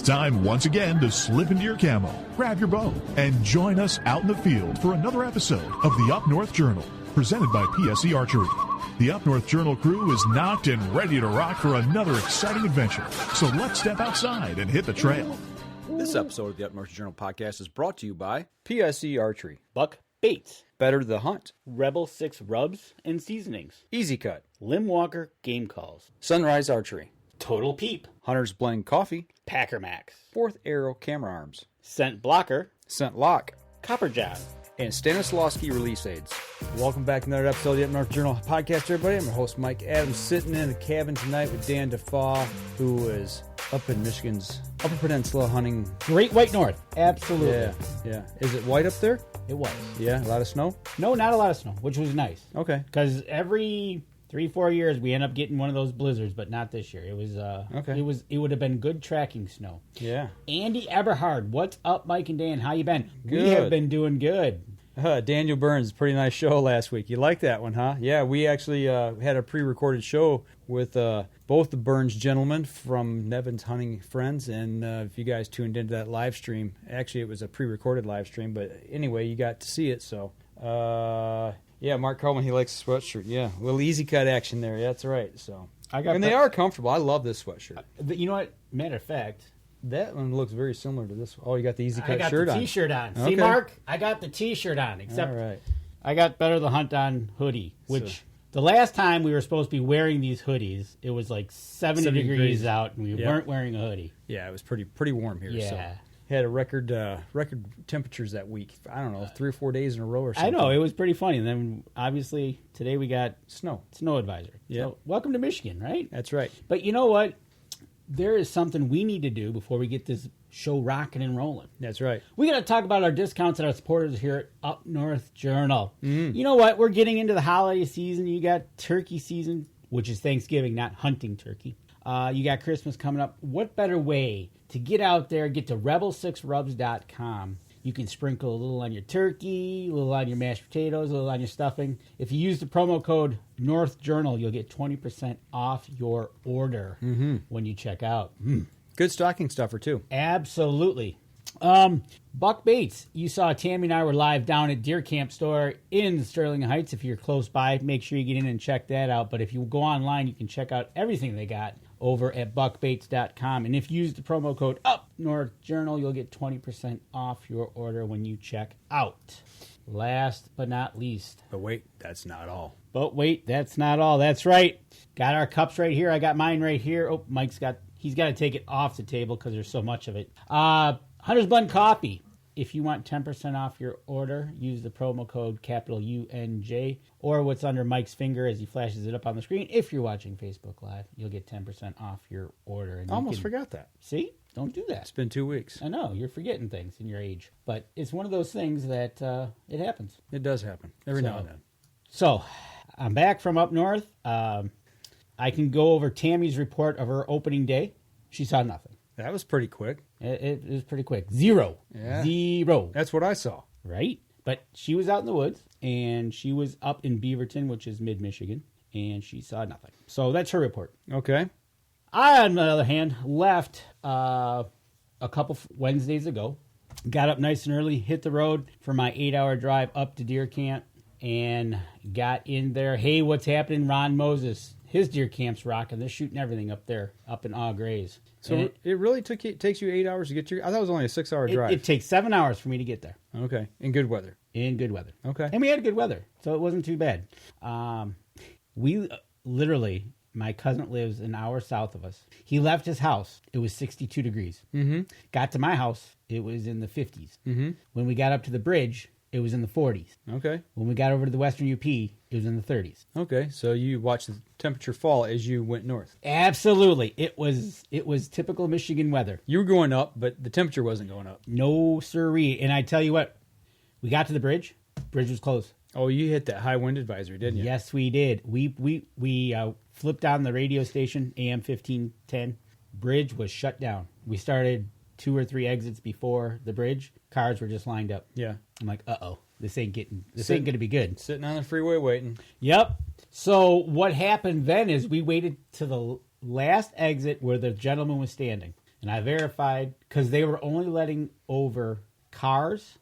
time once again to slip into your camo, grab your bow, and join us out in the field for another episode of the Up North Journal, presented by PSE Archery. The Up North Journal crew is knocked and ready to rock for another exciting adventure. So let's step outside and hit the trail. This episode of the Up North Journal podcast is brought to you by PSE Archery, Buck Baits, Better the Hunt, Rebel 6 Rubs and Seasonings, Easy Cut, Lim Walker Game Calls, Sunrise Archery, Total Peep, Hunter's Blend Coffee, Packer Max, Fourth Arrow Camera Arms, Scent Blocker, Scent Lock, Copper John, and Stanislawski Release Aids. Welcome back to another episode of the Up North Journal podcast, everybody. I'm your host, Mike Adams, sitting in a cabin tonight with Dan DeFauw, who is up in Michigan's Upper Peninsula hunting. Great White North. Absolutely. Yeah. Is it white up there? It was. Yeah, a lot of snow? No, not a lot of snow, which was nice. Okay. Because every 3-4 years we end up getting one of those blizzards, but not this year. It was okay. It would have been good tracking snow. Yeah. Andy Eberhard, what's up, Mike and Dan? How you been? Good. We have been doing good. Daniel Burns, pretty nice show last week. You liked that one, huh? Yeah, we actually had a pre-recorded show with both the Burns gentlemen from Nevin's Hunting Friends, and if you guys tuned into that live stream, actually it was a pre-recorded live stream, but anyway, you got to see it, so... yeah, Mark Coleman, he likes the sweatshirt. Yeah, a little easy cut action there. Yeah, that's right. So, and they are comfortable. I love this sweatshirt. You know what? Matter of fact, that one looks very similar to this. Oh, you got the easy cut shirt on. I got the T-shirt on. Okay. See, Mark? I got the T-shirt on. Except all right. I got Better the Hunt on hoodie, which the last time we were supposed to be wearing these hoodies, it was like 70 degrees out, and we weren't wearing a hoodie. Yeah, it was pretty warm here. Yeah. So. Had a record temperatures that week. I don't know, 3 or 4 days in a row or something. I know, it was pretty funny. And then obviously today we got snow advisory. Yeah. So welcome to Michigan, right? That's right. But you know what? There is something we need to do before we get this show rocking and rolling. That's right. We got to talk about our discounts and our supporters here at Up North Journal. You know what? We're getting into the holiday season. You got turkey season, which is Thanksgiving, not hunting turkey. You got Christmas coming up. What better way to get out there, get to rebel6rubs.com. You can sprinkle a little on your turkey, a little on your mashed potatoes, a little on your stuffing. If you use the promo code NorthJournal, you'll get 20% off your order when you check out. Good stocking stuffer, too. Absolutely. Buck Baits, you saw Tammy and I were live down at Deer Camp Store in Sterling Heights. If you're close by, make sure you get in and check that out. But if you go online, you can check out everything they got over at buckbaits.com. And if you use the promo code UpNorthJournal, you'll get 20% off your order when you check out. Last but not least. But wait, that's not all. That's right. Got our cups right here. I got mine right here. Oh, he's got to take it off the table because there's so much of it. Hunter's Blend Coffee. If you want 10% off your order, use the promo code capital UNJ or what's under Mike's finger as he flashes it up on the screen. If you're watching Facebook Live, you'll get 10% off your order. And I almost forgot that. See? Don't do that. It's been 2 weeks. I know. You're forgetting things in your age. But it's one of those things that it happens. It does happen every now and then. So, I'm back from up north. I can go over Tammy's report of her opening day. She saw nothing. That was pretty quick. It was pretty quick. Zero. Yeah. Zero. That's what I saw. Right? But she was out in the woods, and she was up in Beaverton, which is mid-Michigan, and she saw nothing. So that's her report. Okay. I, on the other hand, left a couple Wednesdays ago, got up nice and early, hit the road for my 8-hour drive up to Deer Camp, and got in there. Hey, what's happening? Ron Moses. His deer camp's rocking. They're shooting everything up there, up in Au Grays. So it really takes you 8 hours to get I thought it was only a 6-hour drive. It takes 7 hours for me to get there. Okay. In good weather. Okay. And we had good weather, so it wasn't too bad. We literally, my cousin lives an hour south of us. He left his house. It was 62 degrees. Mm-hmm. Got to my house. It was in the 50s. Mm-hmm. When we got up to the bridge, it was in the 40s. Okay. When we got over to the western UP, it was in the 30s. Okay, so you watched the temperature fall as you went north. Absolutely. It was typical Michigan weather. You were going up, but the temperature wasn't going up. No siree. And I tell you what, we got to the bridge. Bridge was closed. Oh, you hit that high wind advisory, didn't you? Yes, we did. We flipped on the radio station, AM 1510. Bridge was shut down. We started 2 or 3 exits before the bridge. Cars were just lined up. Yeah. I'm like, uh-oh, this ain't going to be good. Sitting on the freeway waiting. Yep. So what happened then is we waited to the last exit where the gentleman was standing. And I verified because they were only letting over cars,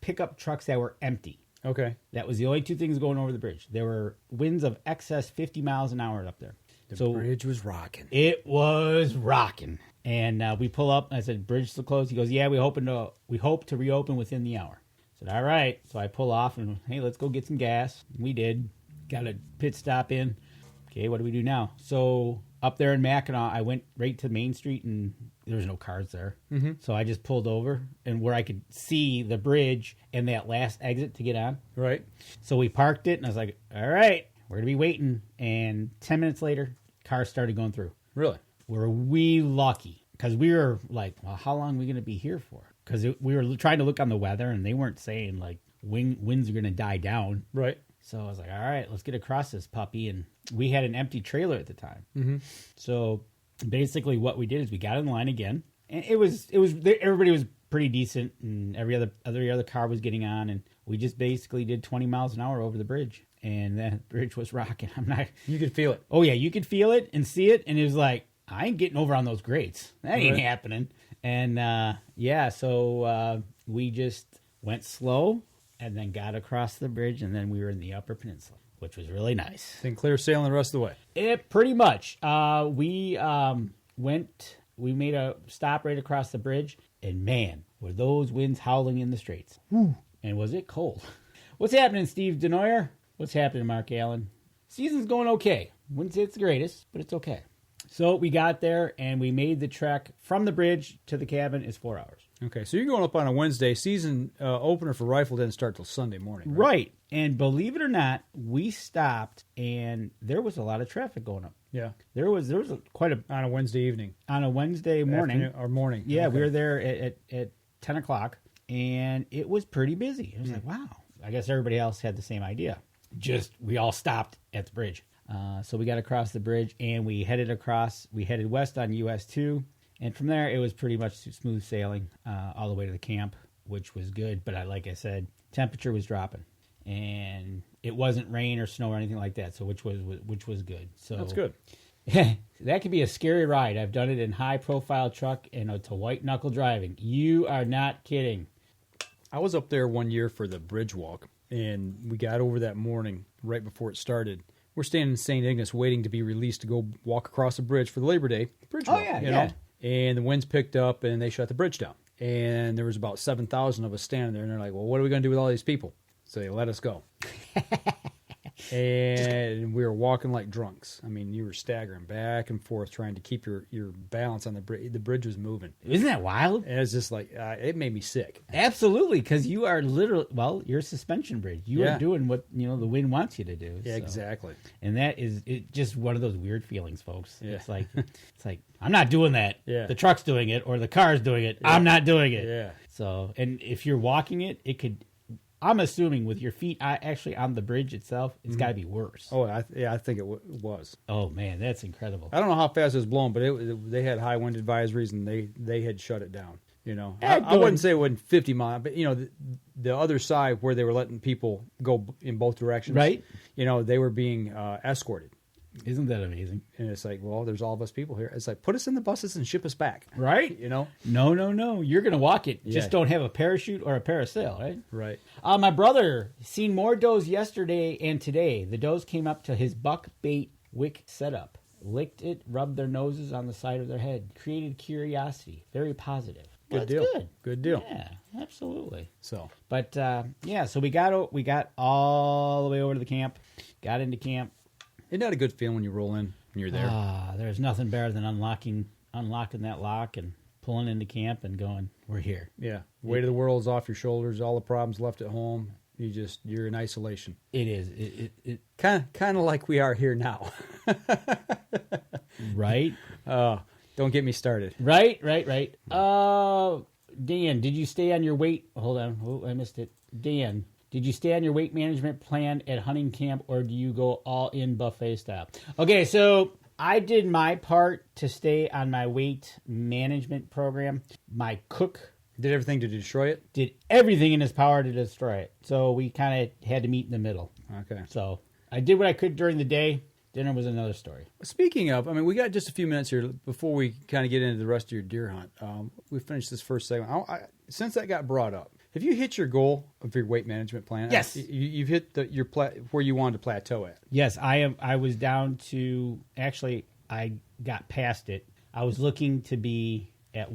pickup trucks that were empty. Okay. That was the only two things going over the bridge. There were winds of excess 50 miles an hour up there. The bridge was rocking. It was rocking. And we pull up, and I said, bridge still closed? He goes, yeah, we hope to reopen within the hour. I said, all right. So I pull off, and, hey, let's go get some gas. We did. Got a pit stop in. Okay, what do we do now? So up there in Mackinac, I went right to Main Street, and there was no cars there. Mm-hmm. So I just pulled over, and where I could see the bridge and that last exit to get on. Right. So we parked it, and I was like, all right, we're going to be waiting. And 10 minutes later, cars started going through. Really? Were we lucky? Because we were like, well, how long are we going to be here for? Because we were trying to look on the weather, and they weren't saying, like, winds are going to die down. Right. So I was like, all right, let's get across this puppy. And we had an empty trailer at the time. Mm-hmm. So basically what we did is we got in line again. And everybody was pretty decent, and every other car was getting on. And we just basically did 20 miles an hour over the bridge. And that bridge was rocking. You could feel it. Oh, yeah, you could feel it and see it. And it was like, I ain't getting over on those grates. That ain't happening. And, so we just went slow and then got across the bridge, and then we were in the Upper Peninsula, which was really nice. Then clear sailing the rest of the way. It pretty much. We made a stop right across the bridge, and man, were those winds howling in the straits. Whew. And was it cold. What's happening, Steve Denoyer? What's happening, Mark Allen? Season's going okay. Wouldn't say it's the greatest, but it's okay. So we got there, and we made the trek from the bridge to the cabin is 4 hours. Okay, so you're going up on a Wednesday. Season opener for rifle didn't start till Sunday morning. Right. And believe it or not, we stopped, and there was a lot of traffic going up. Yeah. There was quite a... On a Wednesday evening. On a Wednesday morning. Afternoon, or morning. Yeah, okay. We were there at 10 o'clock, and it was pretty busy. I was like, wow. I guess everybody else had the same idea. Just, we all stopped at the bridge. So we got across the bridge, and we headed west on US 2. And from there, it was pretty much smooth sailing all the way to the camp, which was good. But like I said, temperature was dropping, and it wasn't rain or snow or anything like that. So which was good. So that's good. That could be a scary ride. I've done it in high profile truck, and it's a white knuckle driving. You are not kidding. I was up there one year for the bridge walk, and we got over that morning right before it started. We're standing in St. Ignace waiting to be released to go walk across the bridge for the Labor Day bridge walk. You know? And the winds picked up, and they shut the bridge down. And there was about 7,000 of us standing there, and they're like, well, what are we going to do with all these people? So they let us go. And we were walking like drunks. I mean, you were staggering back and forth trying to keep your balance on the bridge. The bridge was moving. Isn't that wild? And it's just like, it made me sick. Absolutely, because you are literally, you're a suspension bridge. You are doing what the wind wants you to do. Yeah, so. Exactly. And that is just one of those weird feelings, folks. Yeah. It's like I'm not doing that. Yeah. The truck's doing it, or the car's doing it. Yeah. I'm not doing it. Yeah. So, and if you're walking it, it could. I'm assuming with your feet actually on the bridge itself, it's got to be worse. Oh, I think it was. Oh, man, that's incredible. I don't know how fast it was blowing, but they had high wind advisories, and they had shut it down. I wouldn't say it went 50 miles, but, the other side where they were letting people go in both directions, right? They were being escorted. Isn't that amazing? And it's like, well, there's all of us people here. It's like, put us in the buses and ship us back. Right? No. You're going to walk it. Yeah. Just don't have a parachute or a parasail, right? Right. My brother seen more does yesterday and today. The does came up to his buck bait wick setup, licked it, rubbed their noses on the side of their head, created curiosity. Very positive. Good deal. Good deal. Yeah, absolutely. So, but so we got all the way over to the camp, got into camp. Isn't that a good feeling when you roll in and you're there? There's nothing better than unlocking that lock and pulling into camp and going, we're here. Yeah. Weight of the world is off your shoulders. All the problems left at home. You're in isolation. It is. It kind of like we are here now. Right? Don't get me started. Right. Dan, did you stay on your weight? Hold on. Oh, I missed it. Dan, did you stay on your weight management plan at hunting camp, or do you go all in buffet style? Okay, so I did my part to stay on my weight management program. My cook did everything to destroy it? Did everything in his power to destroy it. So we kind of had to meet in the middle. Okay. So I did what I could during the day. Dinner was another story. Speaking of, I mean, we got just a few minutes here before we kind of get into the rest of your deer hunt. We finished this first segment. Since that got brought up, have you hit your goal of your weight management plan? Yes. You've hit where you wanted to plateau at. Yes, I was down to, actually, I got past it. I was looking to be at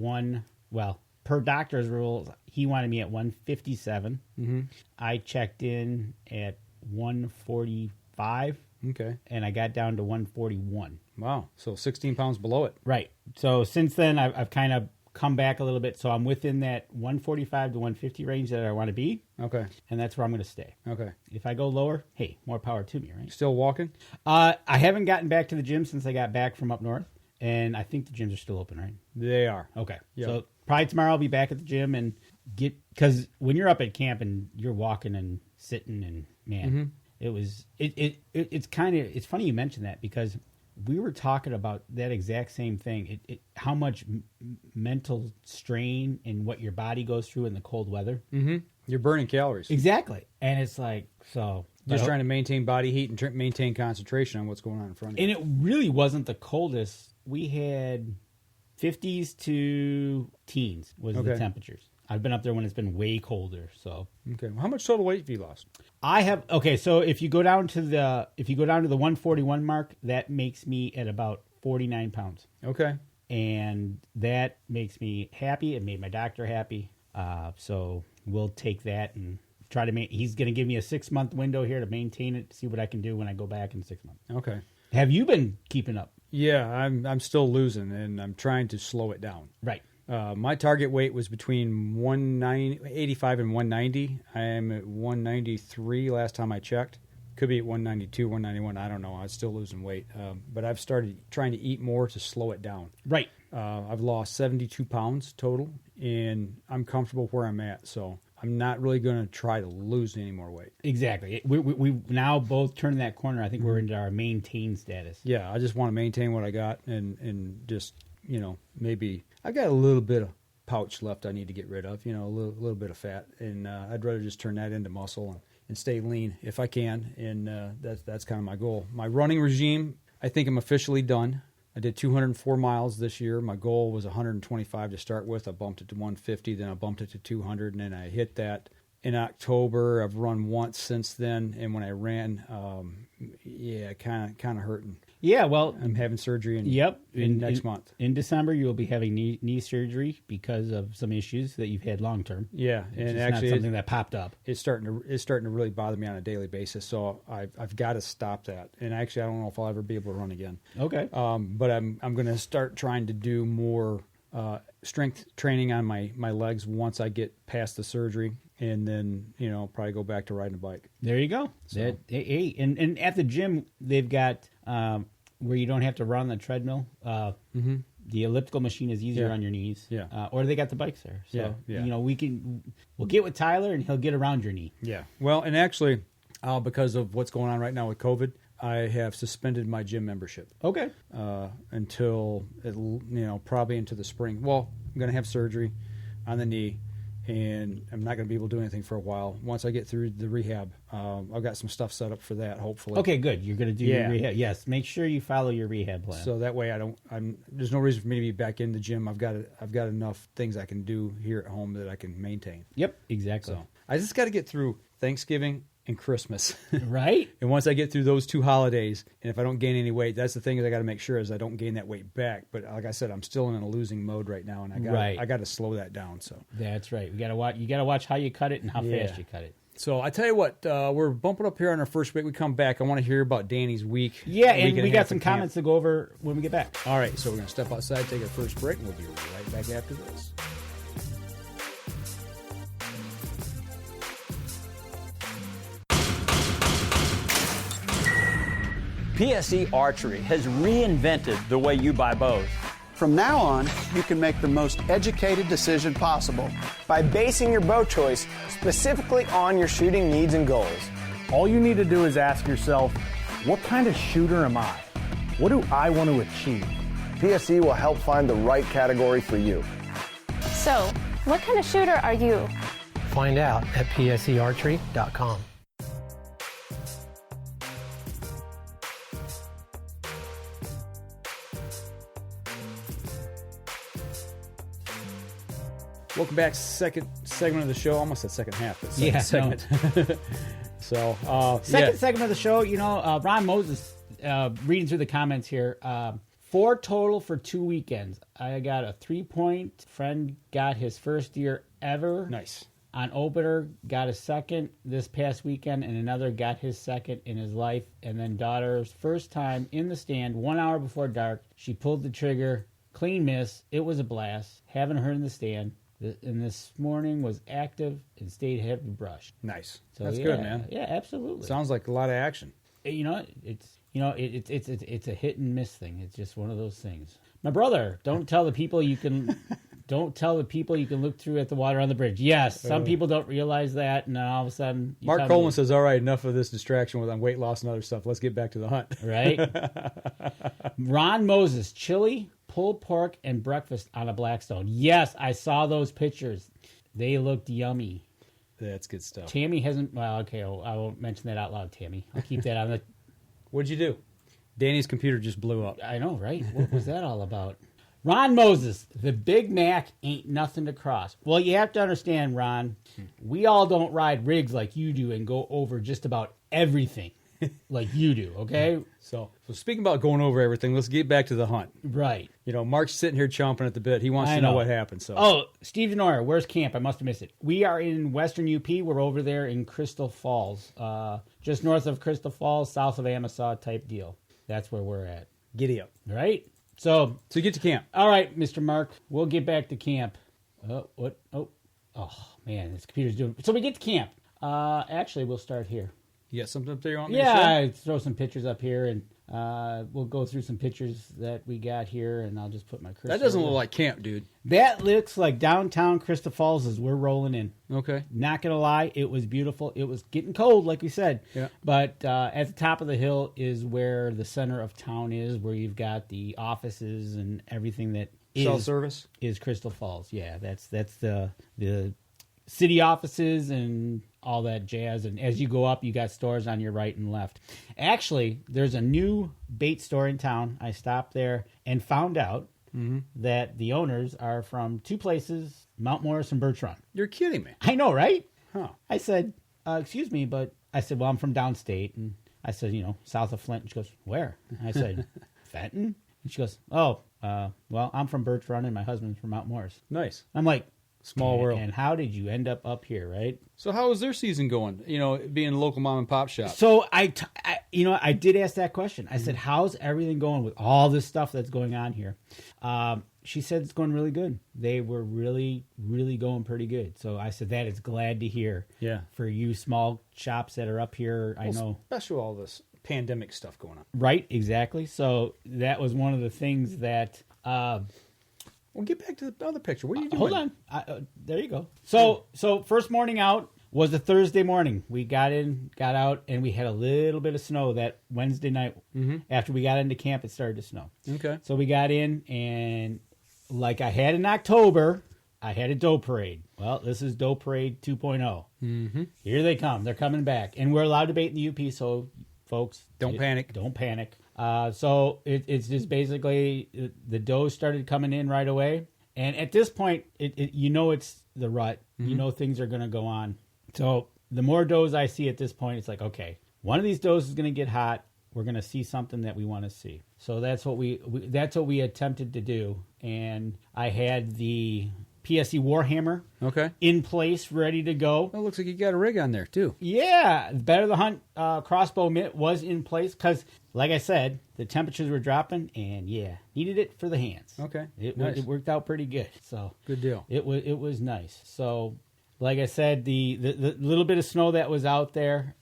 per doctor's rules, he wanted me at 157. Mm-hmm. I checked in at 145. Okay. And I got down to 141. Wow. So 16 pounds below it. Right. So since then, I've kind of come back a little bit. So I'm within that 145 to 150 range that I want to be. Okay. And that's where I'm going to stay. Okay. If I go lower, hey, more power to me, right? Still walking? I haven't gotten back to the gym since I got back from up north. And I think the gyms are still open, right? They are. Okay. Yep. So probably tomorrow I'll be back at the gym and because when you're up at camp and you're walking and sitting and, man, it's funny you mentioned that because we were talking about that exact same thing. How much mental strain and what your body goes through in the cold weather. Mm-hmm. You're burning calories. Exactly. And it's like, so. Just trying to maintain body heat and maintain concentration on what's going on in front of you. And it really wasn't the coldest. We had 50s to teens was the temperatures. I've been up there when it's been way colder. So okay, well, how much total weight have you lost? So if you go down to the 141 mark, that makes me at about 49 pounds. Okay, and that makes me happy. It made my doctor happy. So we'll take that and try to he's going to give me a 6-month window here to maintain it, to see what I can do when I go back in 6 months. Okay. Have you been keeping up? Yeah, I'm still losing, and I'm trying to slow it down. Right. My target weight was between 185 and 190. I am at 193 last time I checked. Could be at 192, 191. I don't know. I'm still losing weight. But I've started trying to eat more to slow it down. Right. I've lost 72 pounds total, and I'm comfortable where I'm at. So I'm not really going to try to lose any more weight. Exactly. We now both turned that corner. I think we're into our maintain status. Yeah, I just want to maintain what I got and just, maybe I got a little bit of pouch left I need to get rid of, a little bit of fat. And I'd rather just turn that into muscle and stay lean if I can. And that's kind of my goal. My running regime, I think I'm officially done. I did 204 miles this year. My goal was 125 to start with. I bumped it to 150, then I bumped it to 200, and then I hit that in October. I've run once since then, and when I ran, kind of hurting. Yeah, well, I'm having surgery next month. In December, you will be having knee surgery because of some issues that you've had long term. Yeah, and actually, not something that popped up. It's starting to really bother me on a daily basis. So I've got to stop that. And actually, I don't know if I'll ever be able to run again. Okay. But I'm going to start trying to do more strength training on my legs once I get past the surgery. And then, probably go back to riding a bike. There you go. So. And at the gym, they've got where you don't have to run the treadmill. The elliptical machine is easier on your knees. Yeah. Or they got the bikes there. So, yeah. We'll get with Tyler and he'll get around your knee. Yeah. Well, and actually, because of what's going on right now with COVID, I have suspended my gym membership. Okay. Until, probably into the spring. Well, I'm going to have surgery on the knee. And I'm not going to be able to do anything for a while. Once I get through the rehab, I've got some stuff set up for that, hopefully. Okay, good. You're going to do your rehab. Yes, make sure you follow your rehab plan. So that way there's no reason for me to be back in the gym. I've got enough things I can do here at home that I can maintain. Yep, exactly. So I just got to get through Thanksgiving and Christmas. Right. And once I get through those two holidays, and if I don't gain any weight, that's the thing is I got to make sure is I don't gain that weight back. But like I said, I'm still in a losing mode right now, and I got to slow that down. So that's right. You got to watch how you cut it and how fast you cut it. So I tell you what, we're bumping up here on our first week. We come back. I want to hear about Danny's week. Yeah, and we got some comments to go over when we get back. All right, so we're going to step outside, take our first break, and we'll be right back after this. PSE Archery has reinvented the way you buy bows. From now on, you can make the most educated decision possible by basing your bow choice specifically on your shooting needs and goals. All you need to do is ask yourself, what kind of shooter am I? What do I want to achieve? PSE will help find the right category for you. So, what kind of shooter are you? Find out at psearchery.com. Welcome back. Second segment of the show. Almost at second half, but second Yeah, segment. So, Second segment of the show, Ron Moses, reading through the comments here, 4 total for 2 weekends. I got a 3-point. Friend got his first year ever. Nice. On opener, got a second this past weekend, and another got his second in his life. And then daughter's first time in the stand, 1 hour before dark. She pulled the trigger, clean miss. It was a blast. Haven't her in the stand. And this morning was active and stayed heavy brush. Nice. So, That's yeah, good, man. Yeah, absolutely. Sounds like a lot of action. It's a hit and miss thing. It's just one of those things. My brother, don't tell the people you can look through at the water on the bridge. Yes, some people don't realize that, and then all of a sudden, Mark Coleman says, "All right, enough of this distraction with weight loss and other stuff. Let's get back to the hunt." Right. Ron Moses, chili, pulled pork, and breakfast on a Blackstone. Yes, I saw those pictures. They looked yummy. That's good stuff. Tammy hasn't. Well, okay, I won't mention that out loud, Tammy. I'll keep that on the. What'd you do? Danny's computer just blew up. I know, right? What was that all about? Ron Moses, the Big Mac ain't nothing to cross. Well, you have to understand, Ron, we all don't ride rigs like you do and go over just about everything like you do, okay? So speaking about going over everything, let's get back to the hunt. Right. Mark's sitting here chomping at the bit. He wants to know what happened. So. Oh, Steve Denoyer, where's camp? I must have missed it. We are in Western UP. We're over there in Crystal Falls, just north of Crystal Falls, south of Amasa type deal. That's where we're at. Giddy up. Right? So get to camp. All right, Mr. Mark, we'll get back to camp. What? Oh, man, this computer's doing. So we get to camp. Actually, we'll start here. You got something up there you want me to show? I throw some pictures up here, and we'll go through some pictures that we got here, and I'll just put my cursor. That doesn't look like camp, dude. That looks like downtown Crystal Falls as we're rolling in. Okay. Not going to lie, it was beautiful. It was getting cold, like we said. Yeah. But at the top of the hill is where the center of town is, where you've got the offices and everything that Cell service is Crystal Falls. Yeah, that's the city offices and all that jazz. And as you go up, you got stores on your right and left. Actually, there's a new bait store in town. I stopped there and found out that the owners are from 2 places, Mount Morris and Birch Run. You're kidding me. I know, right? Huh. I said, excuse me, but I said, well, I'm from downstate. And I said, south of Flint. And she goes, where? And I said, Fenton? And she goes, well, I'm from Birch Run and my husband's from Mount Morris. Nice. I'm like, small world. And how did you end up here, right? So how was their season going? Being a local mom and pop shop. So I did ask that question. I said, how's everything going with all this stuff that's going on here? She said it's going really good. They were really, really going pretty good. So I said, that is glad to hear. Yeah. For you small shops that are up here, I know. Especially all this pandemic stuff going on. Right, exactly. So that was one of the things that... Well, get back to the other picture. What are you doing? Hold on. There you go. So first morning out was a Thursday morning. We got out, and we had a little bit of snow that Wednesday night. Mm-hmm. After we got into camp, it started to snow. Okay. So we got in, and like I had in October, I had a doe parade. Well, this is doe parade 2.0. Mm-hmm. Here they come. They're coming back. And we're allowed to bait in the UP, so folks... Don't panic. Don't panic. So it's just basically the does started coming in right away. And at this point, it's the rut. Mm-hmm. Things are going to go on. So the more does I see at this point, it's like, okay, one of these does is going to get hot. We're going to see something that we want to see. So that's what we attempted to do. And I had the PSE Warhammer in place, ready to go. Well, it looks like you got a rig on there, too. Yeah. Better the Hunt crossbow mitt was in place because, like I said, the temperatures were dropping, and, needed it for the hands. Okay. It worked out pretty good. So good deal. It was nice. So, like I said, the little bit of snow that was out there,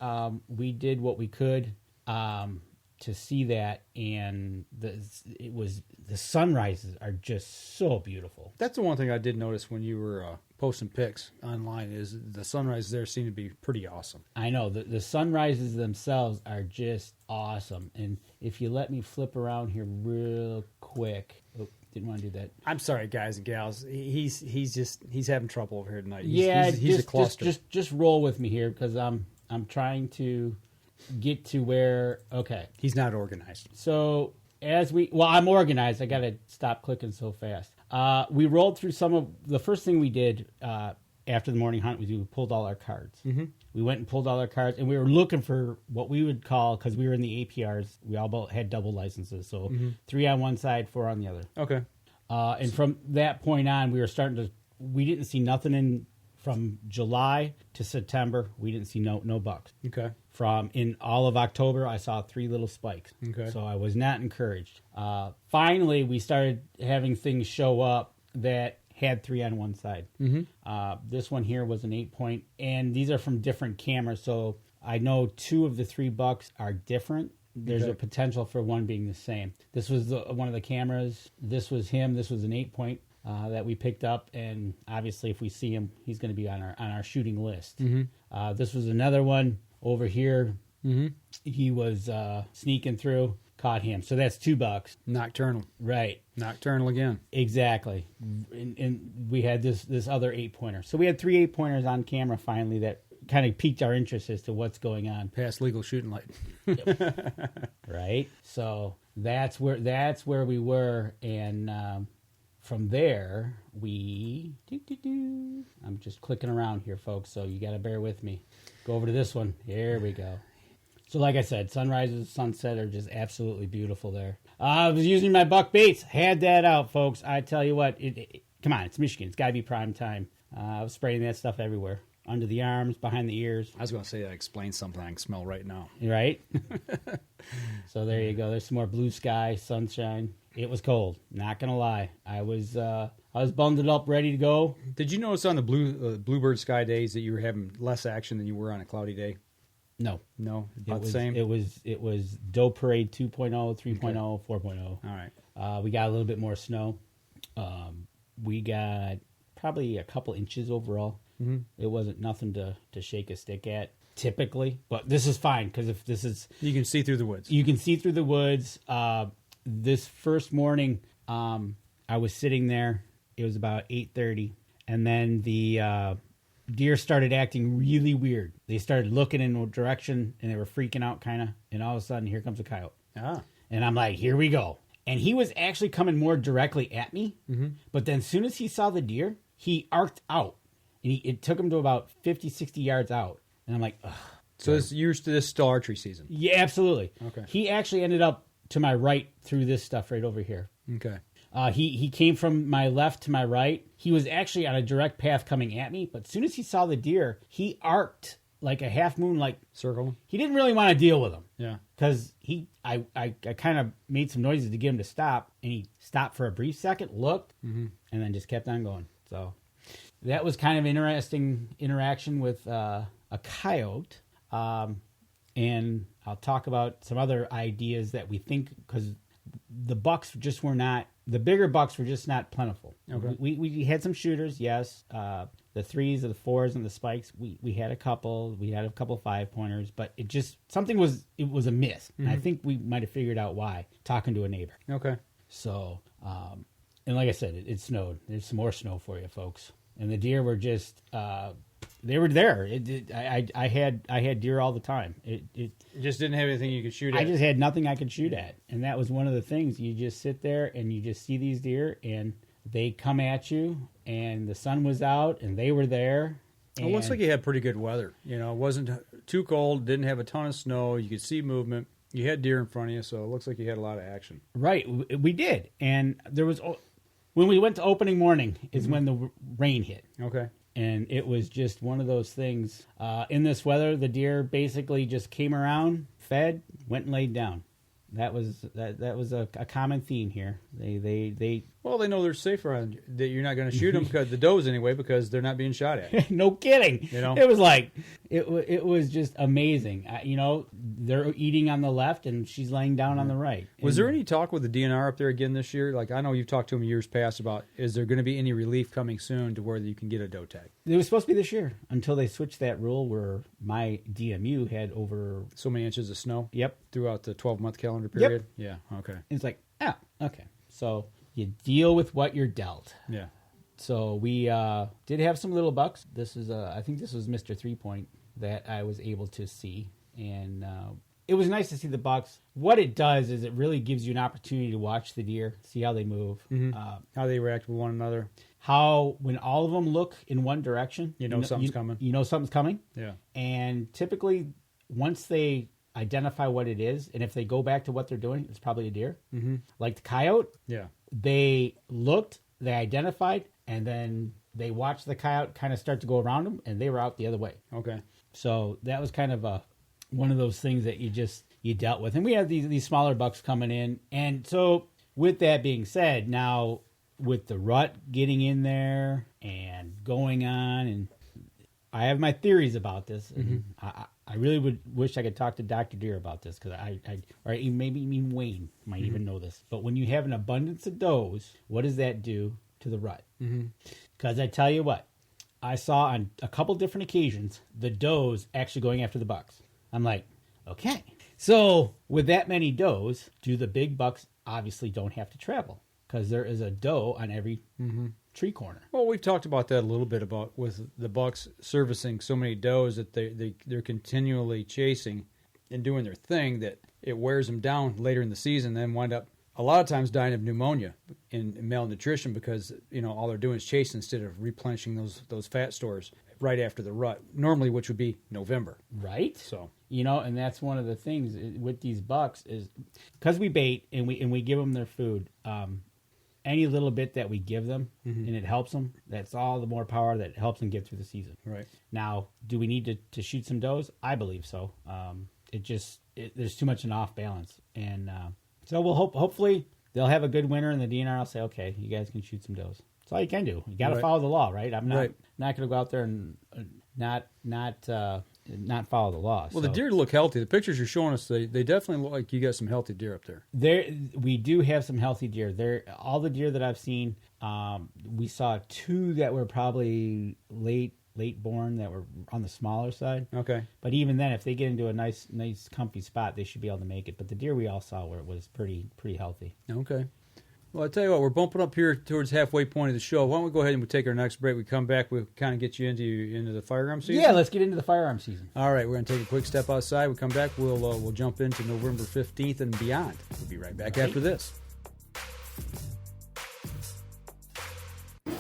we did what we could to see that, and the sunrises are just so beautiful. That's the one thing I did notice when you were posting pics online is the sunrises there seem to be pretty awesome. I know the sunrises themselves are just awesome, and if you let me flip around here real quick. Didn't want to do that. I'm sorry, guys and gals. He's having trouble over here tonight. He's a cluster. Just roll with me here because I'm trying to get to where. Okay, he's not organized. So I'm organized. I got to stop clicking so fast. We rolled through some of the first thing we did after the morning hunt was we pulled all our cards. Mm-hmm. We went and pulled all our cards, and we were looking for what we would call, because we were in the APRs, we all both had double licenses, so 3 on one side, 4 on the other. Okay. And from that point on, we didn't see nothing from July to September. We didn't see no bucks. Okay. In all of October, I saw 3 little spikes. Okay. So I was not encouraged. Finally, we started having things show up that had 3 on one side. Mm-hmm. This one here was an 8-point, and these are from different cameras. So I know 2 of the 3 bucks are different. There's a potential for one being the same. This was one of the cameras. This was him. This was an 8-point that we picked up, and obviously, if we see him, he's going to be on our shooting list. Mm-hmm. This was another one over here. Mm-hmm. He was sneaking through. Caught him. So that's 2 bucks. Nocturnal. Right. Nocturnal again. Exactly. And we had this other 8-pointer. So we had 3 8-pointers on camera finally that kind of piqued our interest as to what's going on. Past legal shooting light. Right. So that's where we were, and from there I'm just clicking around here, folks, so you got to bear with me. Go over to this one. Here we go. So like I said, sunrises, sunset are just absolutely beautiful there. I was using my buck baits. Had that out, folks. I tell you what, come on, it's Michigan. It's got to be prime time. I was spraying that stuff everywhere. Under the arms, behind the ears. I was going to say that explains something I can smell right now. Right? So there you go. There's some more blue sky, sunshine. It was cold. Not going to lie. I was bundled up, ready to go. Did you notice on the bluebird sky days that you were having less action than you were on a cloudy day? No, about the same. It was Doe Parade 2.0, 3.0, 4.0. All right. We got a little bit more snow. We got probably a couple inches overall. Mm-hmm. It wasn't nothing to shake a stick at typically, but this is fine because if this is you can see through the woods. You can see through the woods. This first morning, I was sitting there. It was about 8:30, and then the deer started acting really weird. They started looking in a direction, and they were freaking out kind of, and all of a sudden, here comes a coyote. And I'm like, here we go. And he was actually coming more directly at me, but then as soon as he saw the deer, he arced out, and it took him to about 50, 60 yards out. And I'm like, ugh. So this is still archery season? Yeah, absolutely. Okay. He actually ended up to my right through this stuff right over here. Okay. He came from my left to my right. He was actually on a direct path coming at me, but as soon as he saw the deer, he arced like a half moon, like circle. He didn't really want to deal with him. Yeah. Because I kind of made some noises to get him to stop, and he stopped for a brief second, looked, and then just kept on going. So that was kind of interesting interaction with a coyote. And I'll talk about some other ideas that we think, because the bucks just were not, the bigger bucks were just not plentiful. Okay. We had some shooters, yes. The 3s, the 4s, and the spikes, we had a couple. We had a couple 5-pointers, but it just, it was a miss. And I think we might have figured out why, talking to a neighbor. Okay. So, and like I said, it snowed. There's some more snow for you, folks. And the deer were just, they were there. I had deer all the time. It just didn't have anything you could shoot at. I just had nothing I could shoot at. And that was one of the things. You just sit there and you just see these deer, and they come at you, and the sun was out, and they were there. It looks like you had pretty good weather. You know, it wasn't too cold, didn't have a ton of snow. You could see movement. You had deer in front of you, so it looks like you had a lot of action. Right. We did. And there was, when we went to opening morning is when the rain hit. Okay. And it was just one of those things. In this weather, the deer basically just came around, fed, went and laid down. That was a common theme here. They well, they know they're safer on that you're not going to shoot them because the does anyway, because they're not being shot at. No kidding. You know, it was like it was just amazing. They're eating on the left and she's laying down on the right. Was there any talk with the DNR up there again this year? Like, I know you've talked to them years past about, is there going to be any relief coming soon to where you can get a doe tag? It was supposed to be this year until they switched that rule where my DMU had over so many inches of snow. Yep. Throughout the 12-month calendar period. Yep. Yeah. Okay. It's like, okay. So you deal with what you're dealt. Yeah. So we did have some little bucks. This is I think this was Mr. 3-point that I was able to see, and it was nice to see the bucks. What it does is it really gives you an opportunity to watch the deer, see how they move, how they react with one another. How when all of them look in one direction, something's coming. You know something's coming. Yeah. And typically, once they identify what it is, and if they go back to what they're doing, it's probably a deer. Mm-hmm. Like the coyote. Yeah. They looked, they identified, and then they watched the coyote kind of start to go around them, and they were out the other way. Okay. So that was kind of one of those things that you dealt with. And we had these smaller bucks coming in. And so with that being said, now with the rut getting in there and going on, and I have my theories about this. And I really would wish I could talk to Dr. Deere about this, because or maybe even Wayne might even know this. But when you have an abundance of does, what does that do to the rut? Because I tell you what, I saw on a couple different occasions the does actually going after the bucks. I'm like, okay. So with that many does, do the big bucks obviously don't have to travel, because there is a doe on every tree corner. Well, we've talked about that a little bit about with the bucks servicing so many does that they're continually chasing and doing their thing, that it wears them down later in the season, then wind up a lot of times dying of pneumonia and malnutrition, because all they're doing is chasing instead of replenishing those fat stores right after the rut, normally, which would be November. Right. So and that's one of the things with these bucks is because we bait and we give them their food. Any little bit that we give them and it helps them, that's all the more power that helps them get through the season. Right. Now, do we need to shoot some does? I believe so. There's too much an off balance, and so we'll hopefully they'll have a good winter, and the DNR will say, okay, you guys can shoot some does. That's all you can do. You got to follow the law, right? I'm not going to go out there and not follow the law. Well, the deer look healthy. The pictures you're showing us, they definitely look like you got some healthy deer up there. We do have some healthy deer. All the deer that I've seen, we saw 2 that were probably late born, that were on the smaller side. Okay. But even then, if they get into a nice comfy spot, they should be able to make it. But the deer we all saw was pretty healthy. Okay. Well, I tell you what, we're bumping up here towards halfway point of the show. Why don't we go ahead and we take our next break? We come back, we'll kind of get you into the firearm season. Yeah, let's get into the firearm season. All right, we're going to take a quick step outside. We come back, we'll jump into November 15th and beyond. We'll be right back after this.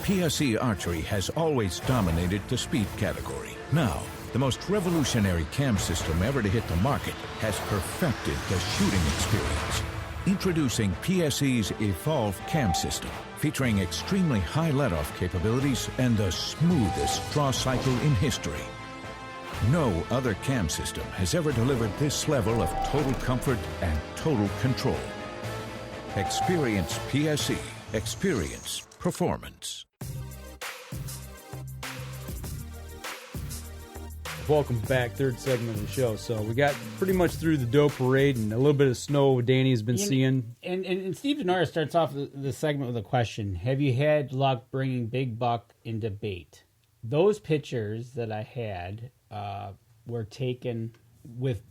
PSE Archery has always dominated the speed category. Now, the most revolutionary cam system ever to hit the market has perfected the shooting experience. Introducing PSE's Evolve Cam System, featuring extremely high let-off capabilities and the smoothest draw cycle in history. No other cam system has ever delivered this level of total comfort and total control. Experience PSE. Experience performance. Welcome back, third segment of the show. So we got pretty much through the doe parade and a little bit of snow Danny's been seeing. And Steve Denora starts off the segment with a question. Have you had luck bringing big buck into bait? Those pictures that I had were taken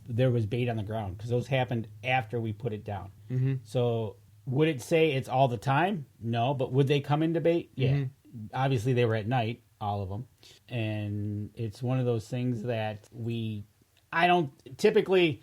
there was bait on the ground, because those happened after we put it down. Mm-hmm. So would it say it's all the time? No, but would they come into bait? Yeah. Mm-hmm. Obviously they were at night, all of them. And it's one of those things that I don't typically,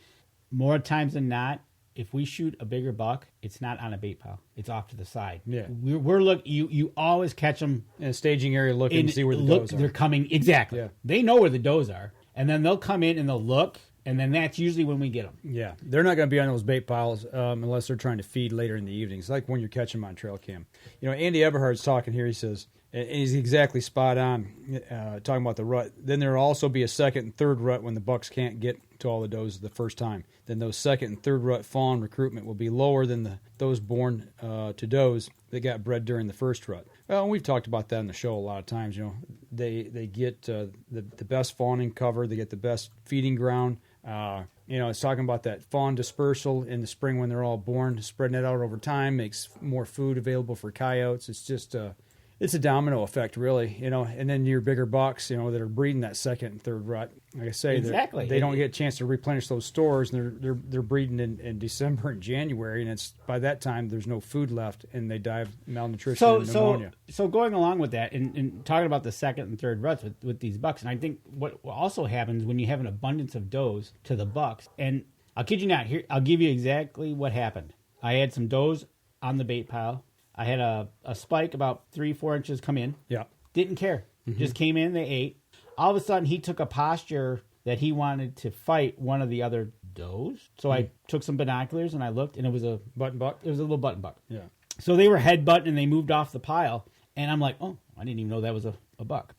more times than not, if we shoot a bigger buck, it's not on a bait pile. It's off to the side. Yeah, we're you always catch them in a staging area, looking to see where the does are. They're coming exactly. Yeah. They know where the does are, and then they'll come in and they'll look, and then that's usually when we get them. Yeah, they're not going to be on those bait piles unless they're trying to feed later in the evening. It's like when you're catching them on trail cam. Andy Eberhard's talking here. He says. And he's exactly spot on talking about the rut. Then there will also be a second and third rut when the bucks can't get to all the does the first time. Then those second and third rut fawn recruitment will be lower than those born to does that got bred during the first rut. Well, we've talked about that in the show a lot of times. They get the best fawning cover. They get the best feeding ground. It's talking about that fawn dispersal in the spring when they're all born, spreading it out over time, makes more food available for coyotes. It's just it's a domino effect, really, and then your bigger bucks, that are breeding that second and third rut. Like I say, exactly. They don't get a chance to replenish those stores, and they're breeding in December and January, and it's by that time there's no food left, and they die of malnutrition and pneumonia. So going along with that, and talking about the second and third ruts with these bucks, and I think what also happens when you have an abundance of does to the bucks, and I'll kid you not. Here, I'll give you exactly what happened. I had some does on the bait pile. I had a spike about 3-4 inches come in. Yeah. Didn't care. Just came in, they ate. All of a sudden, he took a posture that he wanted to fight one of the other does. So I took some binoculars and I looked, and it was a Button buck? It was a little button buck. Yeah. So they were headbutting and they moved off the pile. And I'm like, oh, I didn't even know that was a buck.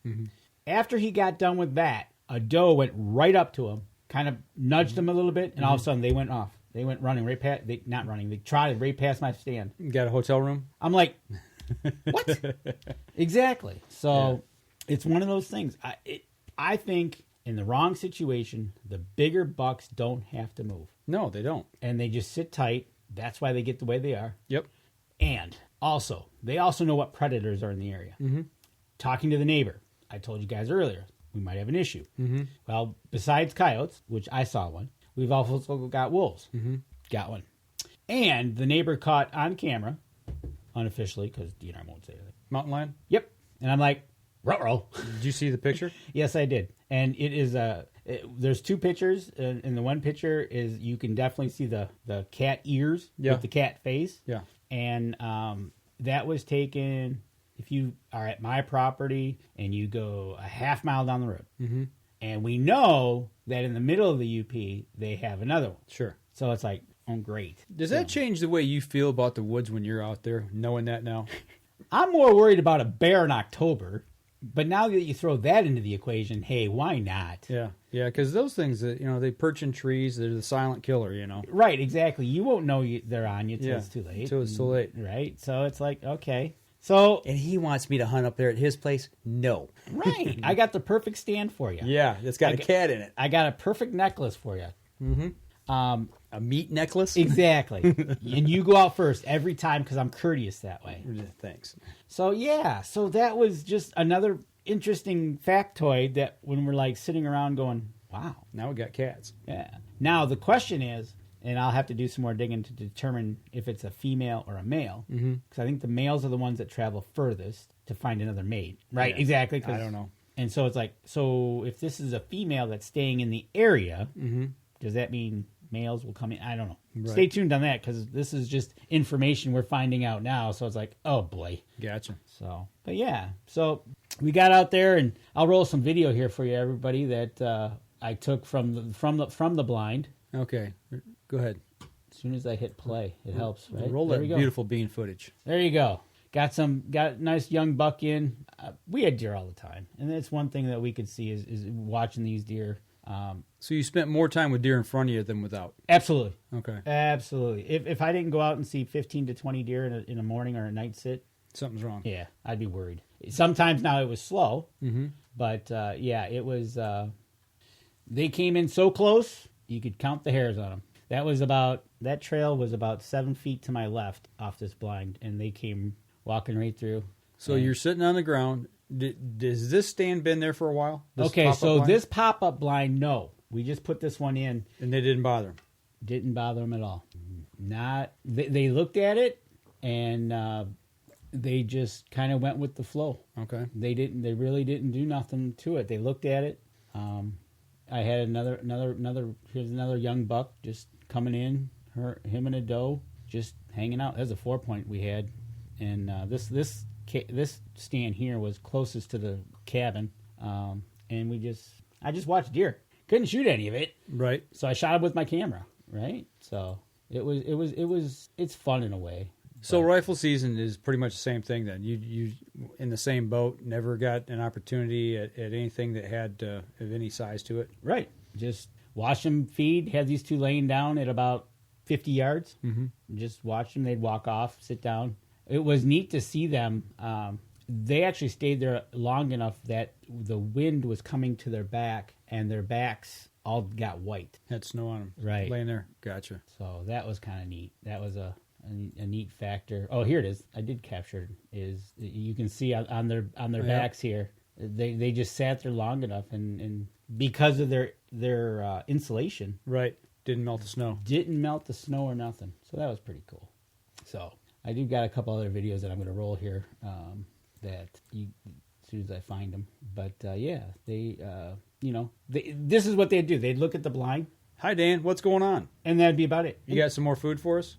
After he got done with that, a doe went right up to him, kind of nudged him a little bit, and all of a sudden they went off. They went running right past, not running, they trotted right past my stand. You got a hotel room? I'm like, what? Exactly. So it's one of those things. I think in the wrong situation, the bigger bucks don't have to move. No, they don't. And they just sit tight. That's why they get the way they are. Yep. And also, they also know what predators are in the area. Talking to the neighbor, I told you guys earlier, we might have an issue. Well, besides coyotes, which I saw one, we've also got wolves. Got one. And the neighbor caught on camera, unofficially, because DNR won't say anything. Mountain lion? Yep. And I'm like, ruh-roh. Did you see the picture? Yes, I did. And it is there's two pictures, and the one picture is you can definitely see the cat ears with the cat face. Yeah. And that was taken, if you are at my property and you go a half mile down the road. And we know that in the middle of the UP, they have another one. Sure. So it's like, oh, great. Does that change the way you feel about the woods when you're out there, knowing that now? I'm more worried about a bear in October. But now that you throw that into the equation, hey, why not? Yeah, because those things that they perch in trees. They're the silent killer, Right, exactly. You won't know they're on you till it's too late. Till it's too late, right? So it's like, okay, so and he wants me to hunt up there at his place. No, right. I got the perfect stand for you. Yeah, it's got a cat in it. I got a perfect necklace for you. A meat necklace. Exactly. And you go out first every time because I'm courteous that way. Thanks. So so that was just another interesting factoid that when we're like sitting around going, wow. Now we got cats. Yeah. Now the question is, and I'll have to do some more digging to determine if it's a female or a male, because I think the males are the ones that travel furthest to find another mate. Right. Yeah. Exactly. I don't know. And so it's like, so if this is a female that's staying in the area, does that mean males will come in? I don't know. Right. Stay tuned on that because this is just information we're finding out now. So it's like, oh boy. Gotcha. So, but yeah. So we got out there, and I'll roll some video here for you, everybody, that I took from the blind. Okay. Go ahead. As soon as I hit play, it helps, right? Roll that beautiful bean footage. There you go. Got a nice young buck in. We had deer all the time, and that's one thing that we could see is watching these deer. So you spent more time with deer in front of you than without? Absolutely. Okay. Absolutely. If I didn't go out and see 15 to 20 deer in a morning or a night sit, something's wrong. Yeah, I'd be worried. Sometimes now it was slow, but it was. They came in so close you could count the hairs on them. That trail was about 7 feet to my left off this blind, and they came walking right through. So you're sitting on the ground. Does this stand been there for a while? This pop-up blind, no. We just put this one in. And they didn't bother them? Didn't bother them at all. They looked at it, and they just kind of went with the flow. Okay. They really didn't do nothing to it. They looked at it. I had here's another young buck just coming in, him and a doe just hanging out. That's a 4-point we had. And this stand here was closest to the cabin, and I just watched deer. Couldn't shoot any of it, right? So I shot it with my camera, right? So it's fun in a way. So rifle season is pretty much the same thing then. You in the same boat, never got an opportunity at anything that had of any size to it, right? Just watch them feed. Had these two laying down at about 50 yards. Just watch them. They'd walk off, sit down. It was neat to see them. They actually stayed there long enough that the wind was coming to their back, and their backs all got white. Had snow on them. Right. Laying there. Gotcha. So that was kind of neat. That was a neat factor. Oh, here it is. I did capture it. Is you can see on their backs here. They just sat there long enough, and because of their insulation. Right. Didn't melt the snow. Didn't melt the snow or nothing. So that was pretty cool. So I do got a couple other videos that I'm going to roll here as soon as I find them. But this is what they'd do. They'd look at the blind, Hi, Dan. What's going on? And that'd be about it. You got some more food for us?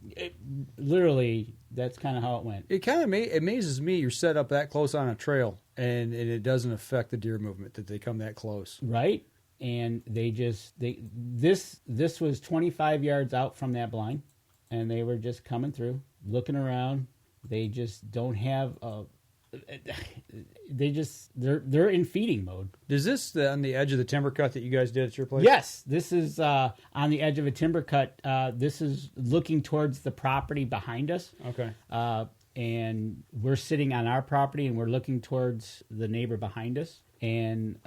Literally, that's kind of how it went. It kind of amazes me you're set up that close on a trail, and it doesn't affect the deer movement that they come that close. Right? And this was 25 yards out from that blind, and they were just coming through, looking around. They just don't have they're in feeding mode. Is this on the edge of the timber cut that you guys did at your place? Yes, this is on the edge of a timber cut. This is looking towards the property behind us. Okay. And we're sitting on our property, and we're looking towards the neighbor behind us. And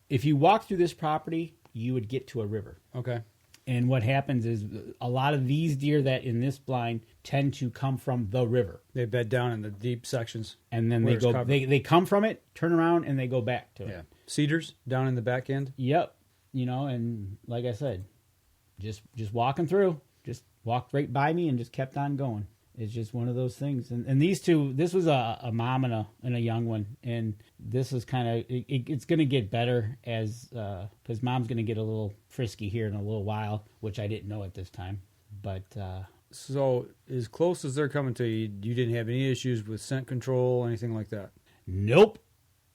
if you walk through this property, you would get to a river. Okay. And what happens is a lot of these deer that in this blind tend to come from the river. They bed down in the deep sections. And then they go. They come from it, turn around, and they go back to it. Yeah. Cedars down in the back end? Yep. And like I said, just walking through, just walked right by me and just kept on going. It's just one of those things. And these two, this was a mom and a young one. And this is kind of, it's going to get better because mom's going to get a little frisky here in a little while, which I didn't know at this time. But so as close as they're coming to you, you didn't have any issues with scent control, anything like that? Nope.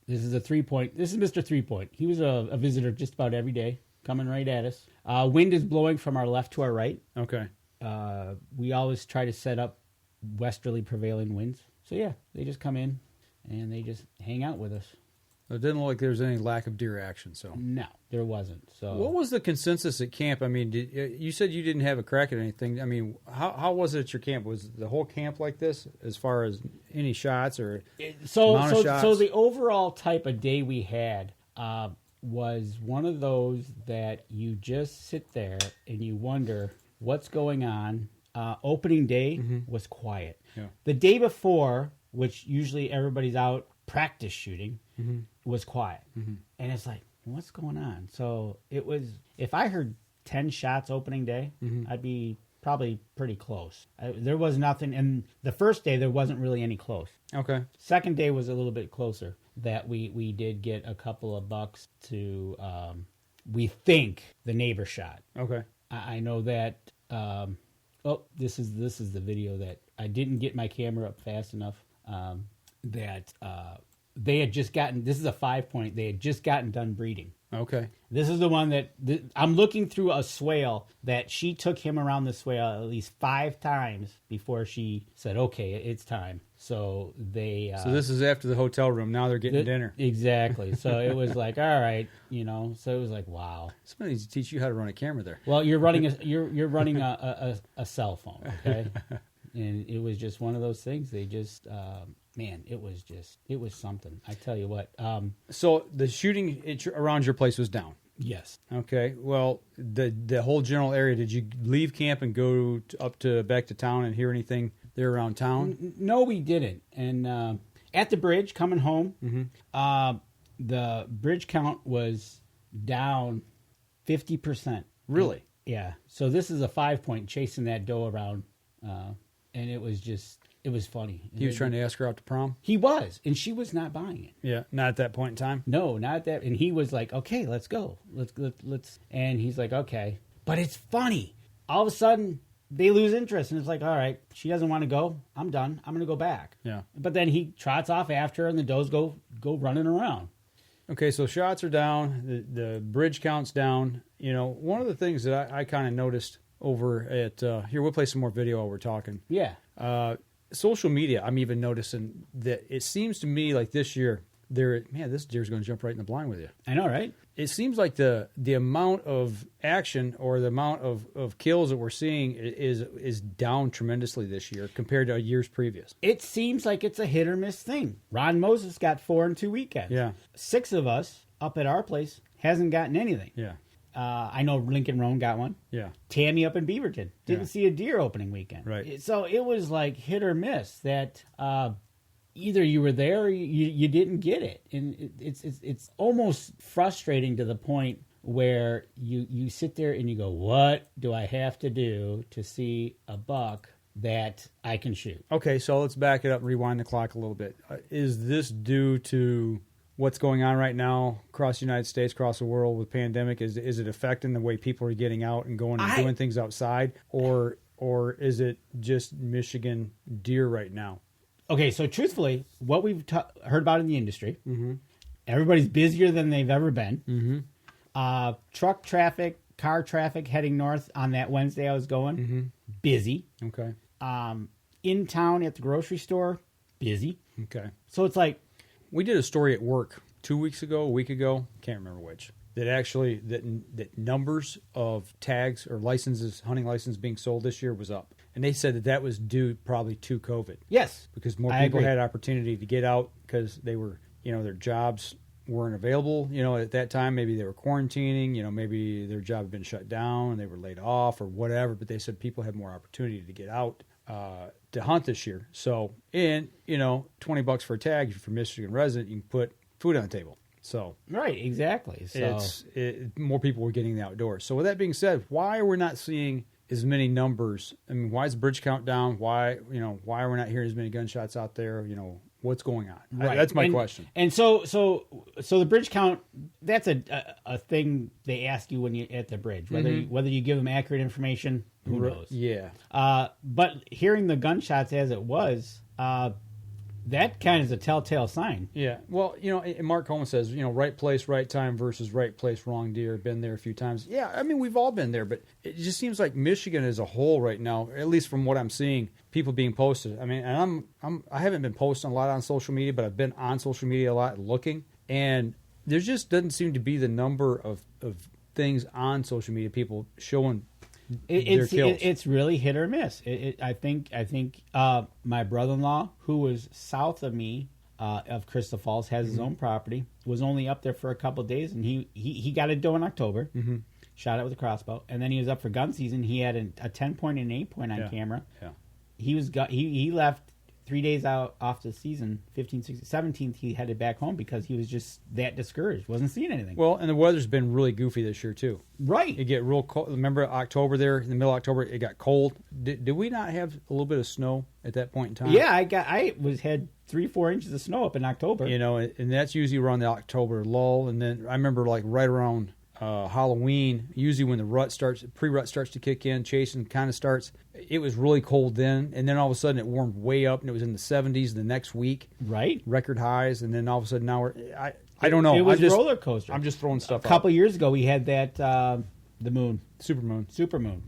This is a 3-point. This is Mr. 3-point. He was a visitor just about every day, coming right at us. Wind is blowing from our left to our right. Okay. We always try to set up westerly prevailing winds. So yeah, they just come in and they just hang out with us. It didn't look like there was any lack of deer action. So no, there wasn't. So what was the consensus at camp? I mean, you said you didn't have a crack at anything. I mean, how was it at your camp? Was the whole camp like this as far as any shots or amount of shots? So the overall type of day we had was one of those that you just sit there and you wonder what's going on. Opening day was quiet. Yeah. The day before, which usually everybody's out practice shooting, was quiet. And it's like, what's going on? So it was, if I heard 10 shots opening day, I'd be probably pretty close. There was nothing. And the first day, there wasn't really any close. Okay. Second day was a little bit closer, that we did get a couple of bucks to, we think, the neighbor shot. Okay. I know that... this is the video that I didn't get my camera up fast enough. That they had just gotten. This is a 5-point. They had just gotten done breeding. Okay. This is the one that I'm looking through a swale that she took him around the swale at least 5 times before she said, "Okay, it's time." So they. So this is after the hotel room. Now they're getting dinner. Exactly. So it was like, all right, So it was like, wow. Somebody needs to teach you how to run a camera there. Well, you're running a cell phone, okay? And it was just one of those things. They just, it was something. I tell you what. So the shooting around your place was down. Yes. Okay. Well, the whole general area. Did you leave camp and go back to town and hear anything there around town? No, we didn't. And at the bridge coming home, the bridge count was down 50%. Really? Yeah. So this is a 5-point chasing that doe around, and it was funny. He was trying to ask her out to prom? He was, and she was not buying it. Yeah, not at that point in time? No, not at that. And he was like, okay, let's go. Let's. And he's like, okay. But it's funny. All of a sudden, they lose interest, and it's like, all right, she doesn't want to go. I'm done. I'm going to go back. Yeah. But then he trots off after her, and the does go running around. Okay, so shots are down. The bridge count's down. One of the things that I kind of noticed over at here, we'll play some more video while we're talking. Yeah. Social media, I'm even noticing that it seems to me like this year, this deer's going to jump right in the blind with you. I know, right? It seems like the amount of action or the amount of kills that we're seeing is down tremendously this year compared to years previous. It seems like it's a hit or miss thing. Ron Moses got 4 in 2 weekends. Yeah. 6 of us up at our place hasn't gotten anything. Yeah. I know Lincoln Roan got one. Yeah. Tammy up in Beaverton didn't see a deer opening weekend. Right. So it was like hit or miss that either you were there or you didn't get it. And it's almost frustrating to the point where you sit there and you go, what do I have to do to see a buck that I can shoot? Okay, so let's back it up and rewind the clock a little bit. Is this due to what's going on right now across the United States, across the world with pandemic? Is it affecting the way people are getting out and going and doing things outside, or is it just Michigan deer right now? Okay, so truthfully, what we've heard about in the industry, everybody's busier than they've ever been. Truck traffic, car traffic heading north on that Wednesday I was going, busy. Okay. In town at the grocery store, busy. Okay. So it's like, we did a story at work 2 weeks ago, a week ago, can't remember which, that numbers of tags or licenses, hunting licenses being sold this year was up. And they said that was due probably to COVID. Yes. Because more people had opportunity to get out because they were, their jobs weren't available, at that time. Maybe they were quarantining, maybe their job had been shut down and they were laid off or whatever. But they said people had more opportunity to get out to hunt this year. So, and, $20 for a tag, if you're a Michigan resident, you can put food on the table. So right, exactly. So more people were getting the outdoors. So with that being said, why are we not seeing as many numbers? I mean, why is the bridge count down? Why are we not hearing as many gunshots out there? What's going on? Right. That's my question. And so the bridge count, that's a thing they ask you when you're at the bridge, whether you give them accurate information, who knows? Yeah. But hearing the gunshots as it was, that kind of is a telltale sign. Yeah. Well, and Mark Coleman says, right place, right time versus right place, wrong deer. Been there a few times. Yeah, I mean, we've all been there, but it just seems like Michigan as a whole right now, at least from what I'm seeing, people being posted. I mean, and I haven't been posting a lot on social media, but I've been on social media a lot looking, and there just doesn't seem to be the number of things on social media, people showing their kills. It's really hit or miss. I think my brother-in-law, who was south of me of Crystal Falls, has his own property, was only up there for a couple of days, and he got a doe in October, shot it with a crossbow, and then he was up for gun season. He had a 10-point and an 8-point on camera. Yeah. He left 3 days out off the season, 15th, 16th, 17th, he headed back home because he was just that discouraged. Wasn't seeing anything. Well, and the weather's been really goofy this year, too. Right. It get real cold. Remember October there, in the middle of October, it got cold. Did we not have a little bit of snow at that point in time? Yeah, I had 3-4 inches of snow up in October. And that's usually around the October lull. And then I remember like right around Halloween, usually when the pre-rut starts to kick in, chasing kind of starts. It was really cold then, and then all of a sudden it warmed way up, and it was in the 70s the next week. Right. Record highs, and then all of a sudden now I don't know. It was roller coaster. I'm just throwing stuff out. A couple years ago we had that, the moon. Supermoon.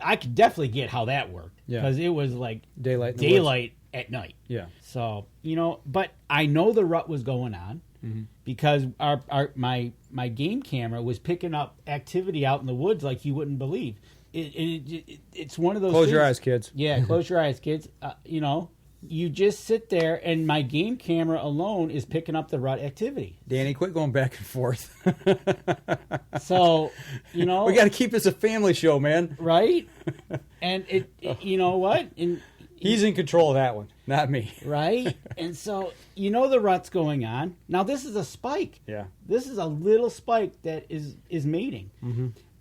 I could definitely get how that worked. Yeah. Because it was like daylight at night. Yeah. So, but I know the rut was going on. Because my game camera was picking up activity out in the woods like you wouldn't believe. It's one of those. Close your eyes, kids. Yeah, close your eyes, kids. You just sit there, and my game camera alone is picking up the rut activity. Danny, quit going back and forth. So, we got to keep this a family show, man. Right? And you know what? He's in control of that one, not me. Right? And so, the rut's going on. Now, this is a spike. Yeah. This is a little spike that is mating.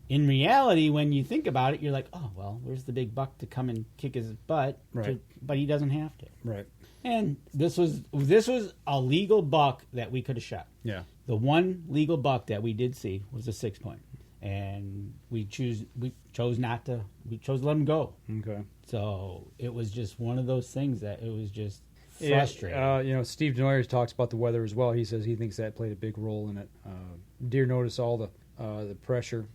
In reality, when you think about it, you're like, oh, well, where's the big buck to come and kick his butt? Right. But he doesn't have to. Right. And this was a legal buck that we could have shot. Yeah. The one legal buck that we did see was a 6-point. And we chose to let him go. Okay. So it was just one of those things that it was just frustrating. Steve Denoyer talks about the weather as well. He says he thinks that played a big role in it. Deer noticed all the pressure.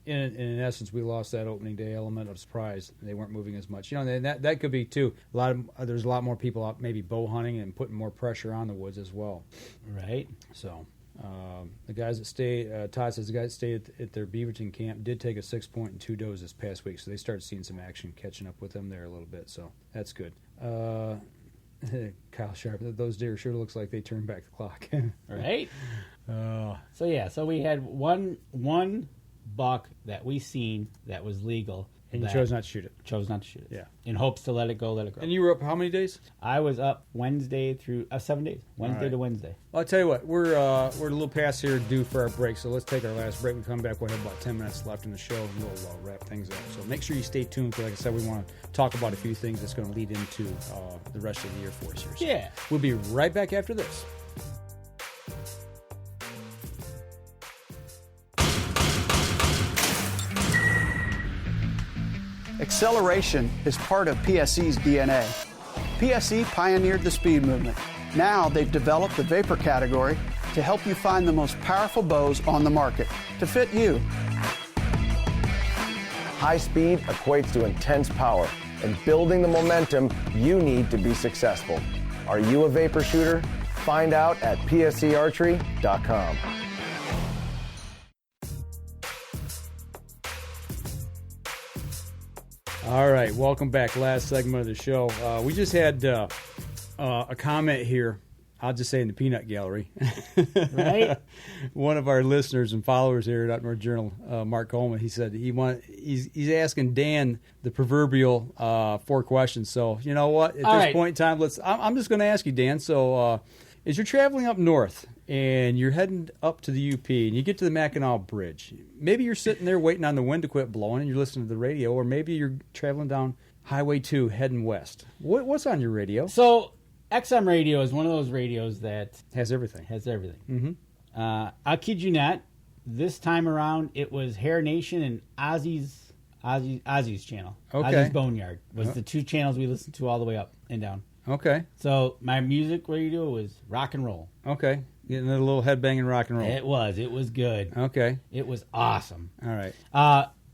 In essence, we lost that opening day element of surprise. They weren't moving as much. And that could be too. There's a lot more people out maybe bow hunting and putting more pressure on the woods as well. Right. So. The guys that stayed, Todd says the guys that stayed at their Beaverton camp did take a 6-point and 2 does this past week, so they started seeing some action, catching up with them there a little bit, so that's good. Kyle Sharp, those deer sure looks like they turned back the clock. Right? So we had one buck that we seen that was legal. And you chose not to shoot it. Chose not to shoot it. Yeah. In hopes to let it go. And you were up how many days? I was up Wednesday through 7 days. Wednesday to Wednesday. Well, I'll tell you what, we're a little past here due for our break, so let's take our last break. We come back, we'll have about 10 minutes left in the show, and we'll wrap things up. So make sure you stay tuned, because like I said, we want to talk about a few things that's going to lead into the rest of the year for us here. So yeah. We'll be right back after this. Acceleration is part of PSE's DNA. PSE pioneered the speed movement. Now they've developed the vapor category to help you find the most powerful bows on the market to fit you. High speed equates to intense power and building the momentum you need to be successful. Are you a vapor shooter? Find out at psearchery.com. All right, welcome back. Last segment of the show. We just had a comment here. I'll just say in the peanut gallery. Right? One of our listeners and followers here at Up North Journal, Mark Coleman, he said he's asking Dan the proverbial 4 questions. So you know what? At this point in time, I'm just going to ask you, Dan. So as you're traveling up north and you're heading up to the UP and you get to the Mackinac Bridge, maybe you're sitting there waiting on the wind to quit blowing and you're listening to the radio, or maybe you're traveling down Highway 2 heading west. What's on your radio? So XM radio is one of those radios that has everything. Mm-hmm. I'll kid you not. This time around, it was Hair Nation and Ozzy's channel. Okay. Ozzy's Boneyard was the 2 channels we listened to all the way up and down. Okay. So my music radio was rock and roll. Okay. Getting a little headbanging rock and roll. It was good. Okay. It was awesome. All right.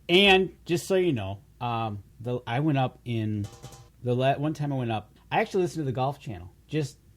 And just so you know, I went up in one time I went up. I actually listened to the Golf Channel.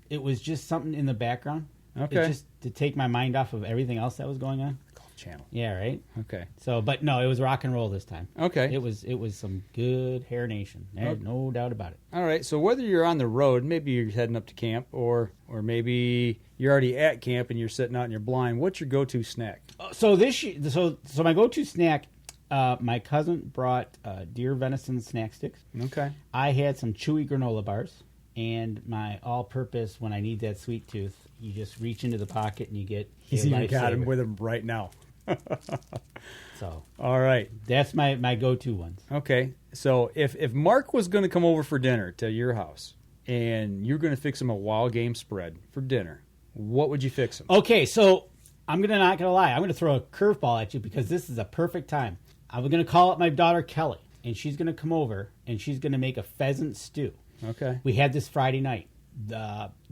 It was just something in the background. Okay. Just to take my mind off of everything else that was going on. Golf Channel. Yeah, right? Okay. So, but no, it was rock and roll this time. Okay. It was some good Hair Nation. There's no doubt about it. All right. So whether you're on the road, maybe you're heading up to camp, or maybe you're already at camp and you're sitting out in your blind, what's your go-to snack? So my go-to snack, my cousin brought deer venison snack sticks. Okay. I had some chewy granola bars. And my all-purpose, when I need that sweet tooth, you just reach into the pocket and you get. He's even got him with him right now. So, all right, that's my go-to ones. Okay, so if Mark was going to come over for dinner to your house and you're going to fix him a wild game spread for dinner, what would you fix him? Okay, so I'm not gonna lie. I'm gonna throw a curveball at you because this is a perfect time. I'm gonna call up my daughter Kelly, and she's gonna come over and she's gonna make a pheasant stew. Okay. We had this Friday night.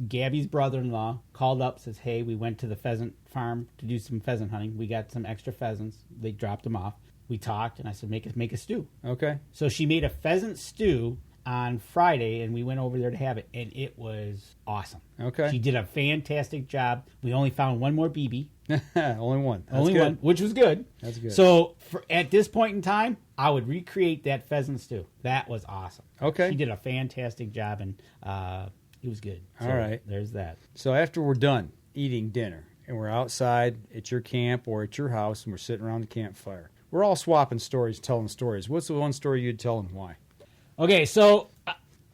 Gabby's brother-in-law called up, says, hey, we went to the pheasant farm to do some pheasant hunting. We got some extra pheasants. They dropped them off. We talked, and I said, make a stew. Okay. So she made a pheasant stew on Friday, and we went over there to have it, and it was awesome. Okay. She did a fantastic job. We only found one more BB. Only one. That's only good. one, which was good. That's good. So at this point in time, I would recreate that pheasant stew. That was awesome. Okay. She did a fantastic job, and it was good. So all right. There's that. So after we're done eating dinner and we're outside at your camp or at your house and we're sitting around the campfire, we're all swapping stories, telling stories. What's the one story you'd tell and why? Okay, so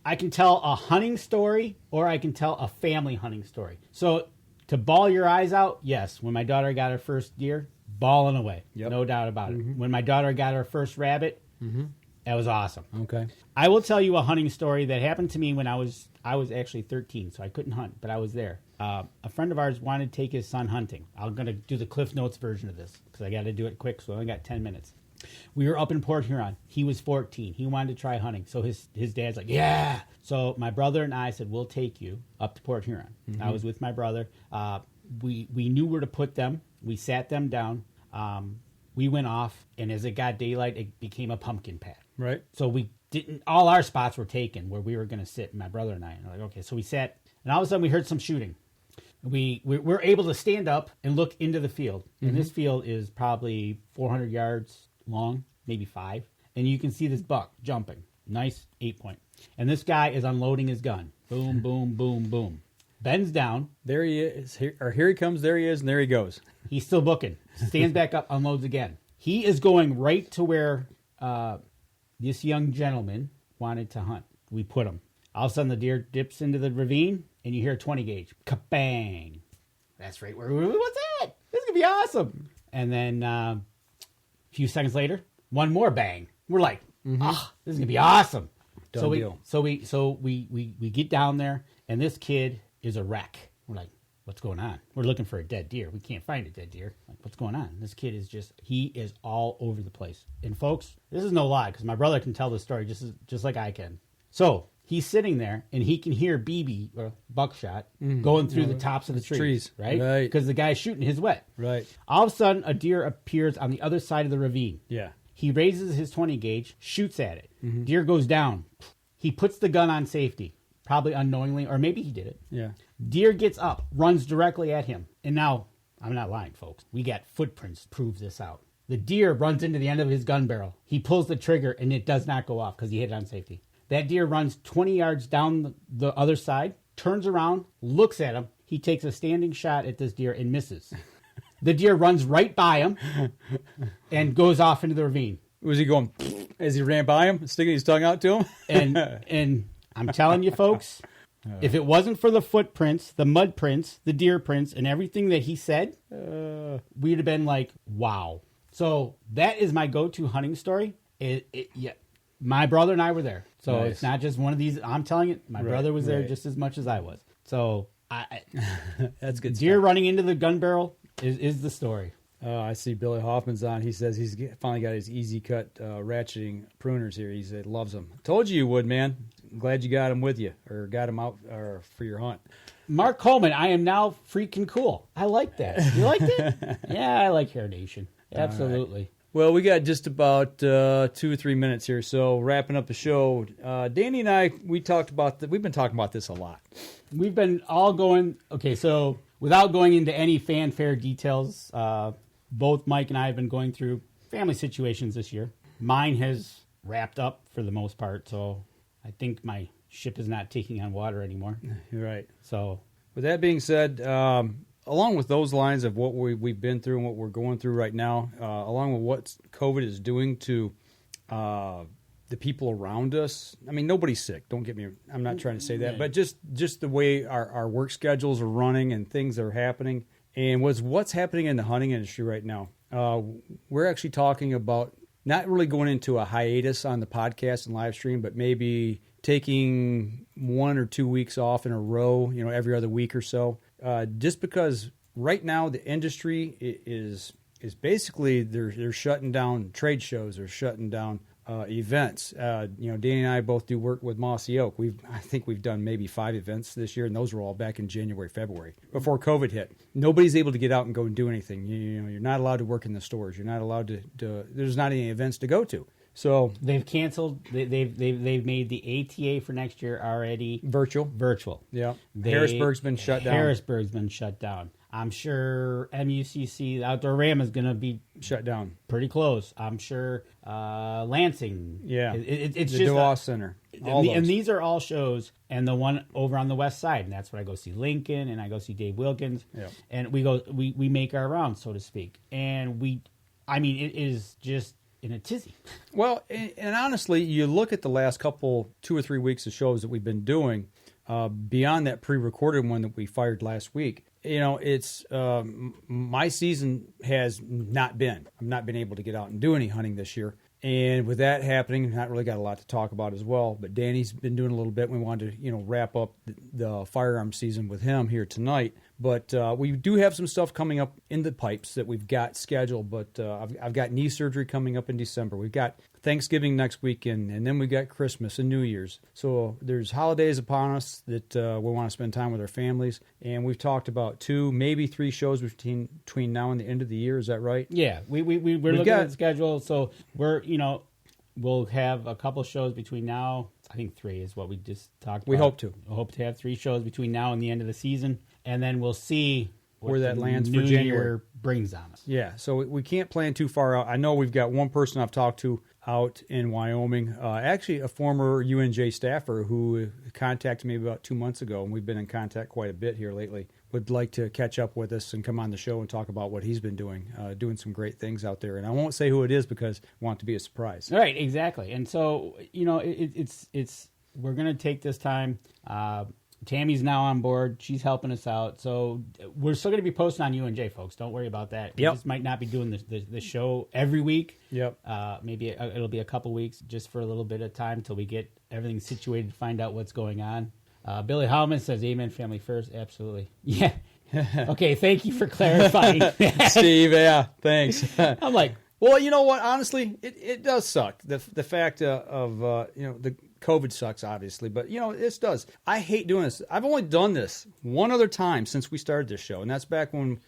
I can tell a hunting story or I can tell a family hunting story. So to bawl your eyes out, yes. When my daughter got her first deer, bawling away. Yep. No doubt about it. When my daughter got her first rabbit, that was awesome. Okay. I will tell you a hunting story that happened to me when I was actually 13, so I couldn't hunt, but I was there. A friend of ours wanted to take his son hunting. I'm going to do the Cliff Notes version of this because I got to do it quick, so I only got 10 minutes. We were up in Port Huron. He was 14. He wanted to try hunting. So his dad's like, yeah. So my brother and I said, we'll take you up to Port Huron. I was with my brother. We knew where to put them. We sat them down. We went off, and as it got daylight, it became a pumpkin patch. Right. So we didn't, all our spots were taken where we were going to sit, my brother and I. And we're like, okay. So we sat, and all of a sudden we heard some shooting. We were able to stand up and look into the field. And this field is probably 400 yards long, maybe 5. And you can see this buck jumping. Nice 8-point. And this guy is unloading his gun. Boom, boom, boom, boom. Bends down. There he is. Here he comes. There he is. And there he goes. He's still booking. Stands back up, unloads again. He is going right to where this young gentleman wanted to hunt. We put him. All of a sudden, the deer dips into the ravine, and you hear a 20 gauge. Kabang. That's right. What's that? This is going to be awesome. And then a few seconds later, one more bang. We're like, this is going to be awesome. Done deal. So we get down there, and this kid is a wreck. We're like, what's going on? We're looking for a dead deer. We can't find a dead deer. Like, what's going on? This kid is he is all over the place. And folks, this is no lie, because my brother can tell this story just like I can. So he's sitting there, and he can hear BB, or buckshot, going through the tops of the trees, right? Because the guy's shooting his wet. Right. All of a sudden, a deer appears on the other side of the ravine. Yeah. He raises his 20 gauge, shoots at it. Deer goes down. He puts the gun on safety, probably unknowingly, or maybe he did it. Yeah. Deer gets up, runs directly at him. And now, I'm not lying, folks. We got footprints to prove this out. The deer runs into the end of his gun barrel. He pulls the trigger, and it does not go off because he hit it on safety. That deer runs 20 yards down the other side, turns around, looks at him. He takes a standing shot at this deer and misses. The deer runs right by him and goes off into the ravine. Was he going as he ran by him, sticking his tongue out to him? And I'm telling you, folks, if it wasn't for the footprints, the mud prints, the deer prints, and everything that he said, we'd have been like, wow. So that is my go-to hunting story. Yeah. My brother and I were there. So Nice. It's not just one of these. I'm telling you, my brother was there just as much as I was. So That's good deer stuff. running into the gun barrel is the story. I see Billy Hoffman's on. He says he's finally got his easy cut ratcheting pruners here. He said loves them. Told you would, man. I'm glad you got them with you or got them out or for your hunt. Mark Coleman, I am now freaking cool. I like that. You liked it? Yeah, I like Hair Nation. Absolutely. Well, we got just about 2 or 3 minutes here, so wrapping up the show. Danny and I, we've been talking about this a lot. We've been all going, okay, so without going into any fanfare details, both Mike and I have been going through family situations this year. Mine has wrapped up for the most part, so I think my ship is not taking on water anymore. You're right. So, with that being said, along with those lines of what we've been through and what we're going through right now, along with what COVID is doing to the people around us. I mean, nobody's sick. Don't get me. I'm not trying to say that, but just the way our work schedules are running and things are happening, and what's happening in the hunting industry right now. We're actually talking about not really going into a hiatus on the podcast and live stream, but maybe taking 1 or 2 weeks off in a row, every other week or so. Just because right now the industry is basically they're shutting down trade shows, they're shutting down events. Danny and I both do work with Mossy Oak. I think we've done maybe 5 events this year, and those were all back in January, February, before COVID hit. Nobody's able to get out and go and do anything. You're not allowed to work in the stores. You're not allowed to. There's not any events to go to. So they've canceled. They've made the ATA for next year already virtual. Yeah, Harrisburg's been shut down. I'm sure MUCC, the Outdoor Ram, is going to be shut down pretty close. I'm sure Lansing. Yeah, it's the just DeWaw Center. And these are all shows, and the one over on the west side, and that's where I go see Lincoln, and I go see Dave Wilkins, and we make our rounds, so to speak, and it is just in a tizzy. Well, and honestly, you look at the last 2 or 3 weeks of shows that we've been doing, beyond that pre-recorded one that we fired last week. It's my season has not been. I've not been able to get out and do any hunting this year. And with that happening, not really got a lot to talk about as well. But Danny's been doing a little bit. We wanted to, wrap up the firearm season with him here tonight. But we do have some stuff coming up in the pipes that we've got scheduled. But I've got knee surgery coming up in December. We've got Thanksgiving next weekend, and then we got Christmas and New Year's. So there's holidays upon us that we want to spend time with our families. And we've talked about 2, maybe 3 shows between now and the end of the year. Is that right? Yeah, we're looking at the schedule. So we'll have a couple shows between now. I think 3 is what we just talked about. We hope to. We hope to have 3 shows between now and the end of the season, and then we'll see where that lands for January year brings on us. Yeah, so we can't plan too far out. I know we've got one person I've talked to out in Wyoming, actually a former UNJ staffer who contacted me about 2 months ago, and we've been in contact quite a bit here lately. Would like to catch up with us and come on the show and talk about what he's been doing some great things out there. And I won't say who it is because I want it to be a surprise. Right, exactly. And so, it's we're going to take this time. Tammy's now on board. She's helping us out. So we're still going to be posting on UNJ, folks. Don't worry about that. We just might not be doing the show every week. Yep. Maybe it'll be a couple weeks just for a little bit of time until we get everything situated to find out what's going on. Billy Howman says, amen, family first. Absolutely. Yeah. Okay, thank you for clarifying that. Steve, yeah, thanks. I'm like, well, you know what? Honestly, it does suck. The fact of the COVID sucks, obviously, but this does. I hate doing this. I've only done this one other time since we started this show, and that's back when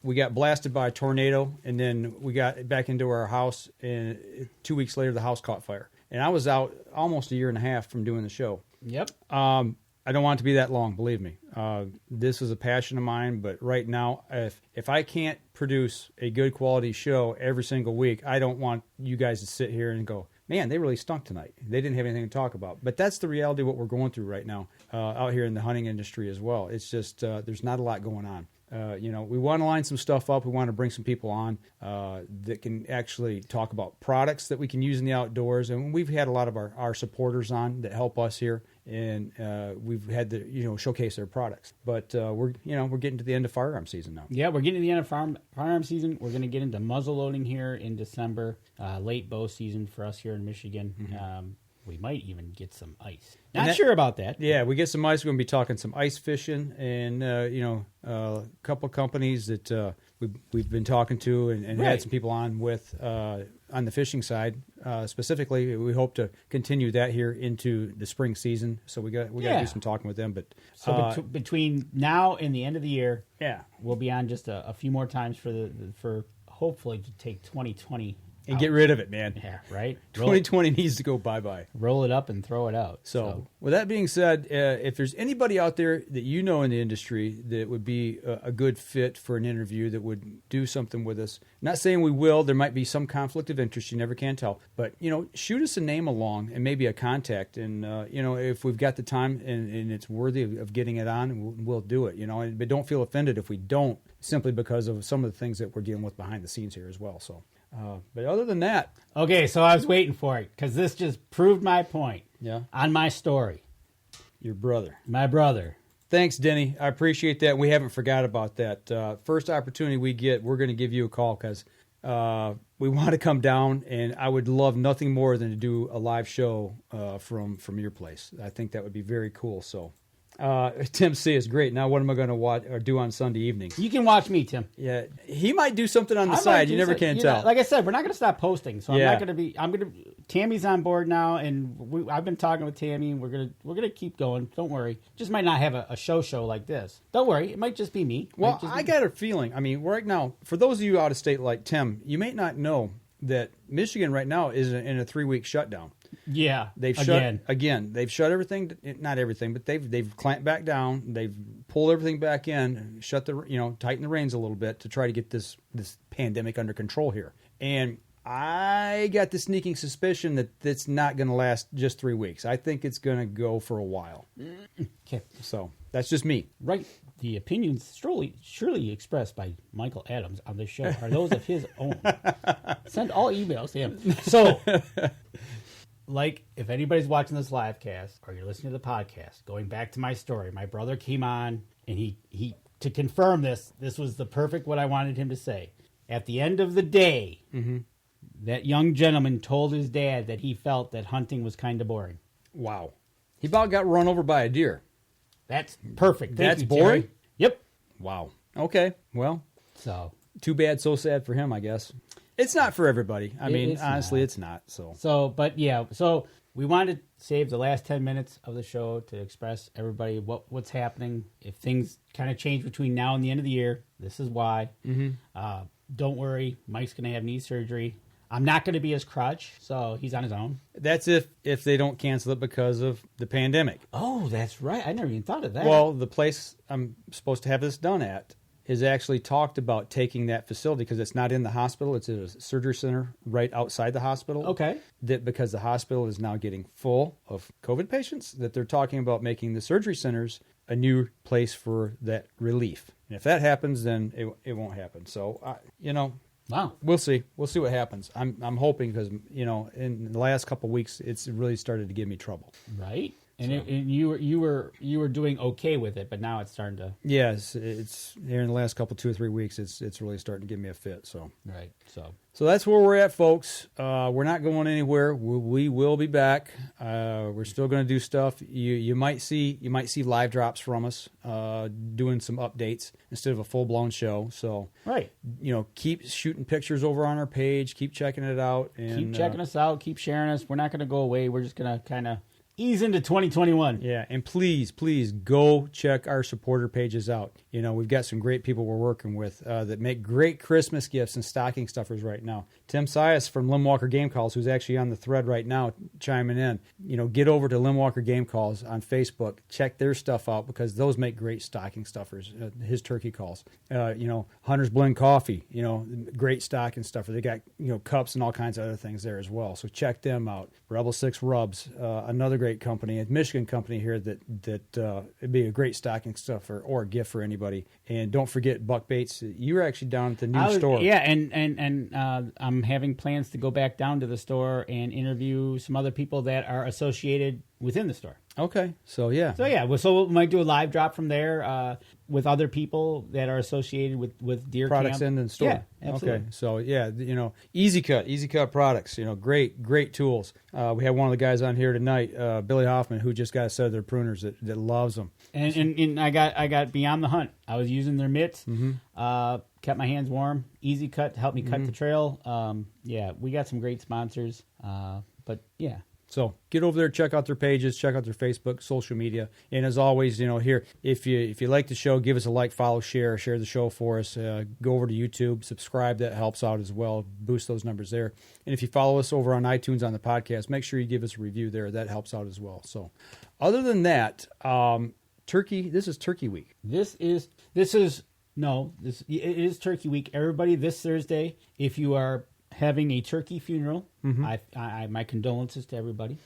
we got blasted by a tornado, and then we got back into our house, and 2 weeks later, the house caught fire. And I was out almost a year and a half from doing the show. Yep. I don't want it to be that long, believe me. This is a passion of mine, but right now, if I can't produce a good quality show every single week, I don't want you guys to sit here and go, man, they really stunk tonight. They didn't have anything to talk about. But that's the reality of what we're going through right now out here in the hunting industry as well. It's just there's not a lot going on. We want to line some stuff up. We want to bring some people on that can actually talk about products that we can use in the outdoors. And we've had a lot of our supporters on that help us here, and we've had to showcase their products. But we're getting to the end of firearm season now. Yeah, we're getting to the end of firearm season. We're going to get into muzzle loading here in December, late bow season for us here in Michigan. Mm-hmm. We might even get some ice. Not sure about that. Yeah, we get some ice. We're going to be talking some ice fishing, and a couple companies that we've been talking to and had some people on with on the fishing side specifically. We hope to continue that here into the spring season. So we got to do some talking with them. But between now and the end of the year, we'll be on just a few more times for hopefully to take 2020. And get rid of it, man. Yeah, right? 2020 needs to go bye-bye. Roll it up and throw it out. So with that being said, if there's anybody out there that you know in the industry that would be a good fit for an interview, that would do something with us, not saying we will. There might be some conflict of interest. You never can tell. But, shoot us a name along and maybe a contact. And, if we've got the time and it's worthy of getting it on, we'll do it. But don't feel offended if we don't, simply because of some of the things that we're dealing with behind the scenes here as well. So. But other than that... Okay, so I was waiting for it, because this just proved my point on my story. Your brother. My brother. Thanks, Denny. I appreciate that. We haven't forgot about that. First opportunity we get, we're going to give you a call, because we want to come down, and I would love nothing more than to do a live show from your place. I think that would be very cool, so... Tim C is great. Now, what am I going to watch or do on Sunday evenings? You can watch me, Tim. Yeah, he might do something on the side. You never can tell. Like I said, we're not going to stop posting, so I'm not going to be. Tammy's on board now, and I've been talking with Tammy, and we're gonna keep going. Don't worry. Just might not have a show like this. Don't worry. It might just be me. Well, I got a feeling. I mean, right now, for those of you out of state like Tim, you may not know that Michigan right now is in a 3-week shutdown. Yeah, they've shut again. They've shut everything, not everything, but they've clamped back down. They've pulled everything back in, tighten the reins a little bit to try to get this pandemic under control here. And I got the sneaking suspicion that it's not going to last just 3 weeks. I think it's going to go for a while. Okay, so that's just me. Right. The opinions surely expressed by Michael Adams on this show are those of his own. Send all emails to him. So, if anybody's watching this live cast or you're listening to the podcast, going back to my story, my brother came on and he to confirm this was the perfect what I wanted him to say. At the end of the day, that young gentleman told his dad that he felt that hunting was kind of boring. Wow. He about got run over by a deer. That's perfect. That's boring? Terry. Yep. Wow. Okay. Well, too bad, so sad for him, I guess. It's not for everybody. I mean, honestly, it's not. So, we wanted to save the last 10 minutes of the show to express everybody what's happening. If things kind of change between now and the end of the year, this is why. Don't worry, Mike's going to have knee surgery. I'm not going to be his crutch, so he's on his own. That's if they don't cancel it because of the pandemic. Oh, that's right. I never even thought of that. Well, the place I'm supposed to have this done at has actually talked about taking that facility, because it's not in the hospital. It's a surgery center right outside the hospital. Okay. That because the hospital is now getting full of COVID patients, that they're talking about making the surgery centers a new place for that relief. And if that happens, then it won't happen. So, wow. We'll see. We'll see what happens. I'm hoping, because, in the last couple of weeks, it's really started to give me trouble. Right. And, and you were doing okay with it, but now it's starting to. Yes, it's here in the last 2 or 3 weeks. It's really starting to give me a fit. So right. So that's where we're at, folks. We're not going anywhere. We will be back. We're still going to do stuff. You might see live drops from us, doing some updates instead of a full blown show. So right. Keep shooting pictures over on our page. Keep checking it out. And keep checking us out. Keep sharing us. We're not going to go away. We're just going to kind of ease into 2021. Yeah, and please go check our supporter pages out. We've got some great people we're working with that make great Christmas gifts and stocking stuffers right now. Tim Sias from Lim Walker Game Calls, who's actually on the thread right now chiming in. Get over to Lim Walker Game Calls on Facebook. Check their stuff out because those make great stocking stuffers, his turkey calls. Hunter's Blend Coffee, great stocking stuffer. They got, cups and all kinds of other things there as well. So check them out. Rebel 6 Rubs, another great company, a Michigan company here that it'd be a great stocking stuffer or a gift for anybody. And don't forget Buck Baits. You were actually down at the new store. Yeah, and I'm having plans to go back down to the store and interview some other people that are associated within the store. Okay, so yeah. So we might do a live drop from there with other people that are associated with deer products camp. in the store. Yeah, absolutely. Okay, so yeah, Easy Cut products. Great tools. We have one of the guys on here tonight, Billy Hoffman, who just got a set of their pruners that loves them. And I got Beyond the Hunt. I was using their mitts. Kept my hands warm. Easy Cut to help me cut the trail. We got some great sponsors. But yeah. So get over there, check out their pages, check out their Facebook, social media, and as always, here if you like the show, give us a like, follow, share the show for us. Go over to YouTube, subscribe. That helps out as well. Boost those numbers there. And if you follow us over on iTunes on the podcast, make sure you give us a review there. That helps out as well. So, other than that, turkey. This is Turkey Week. It is Turkey Week. Everybody, this Thursday, if you are having a turkey funeral, I my condolences to everybody.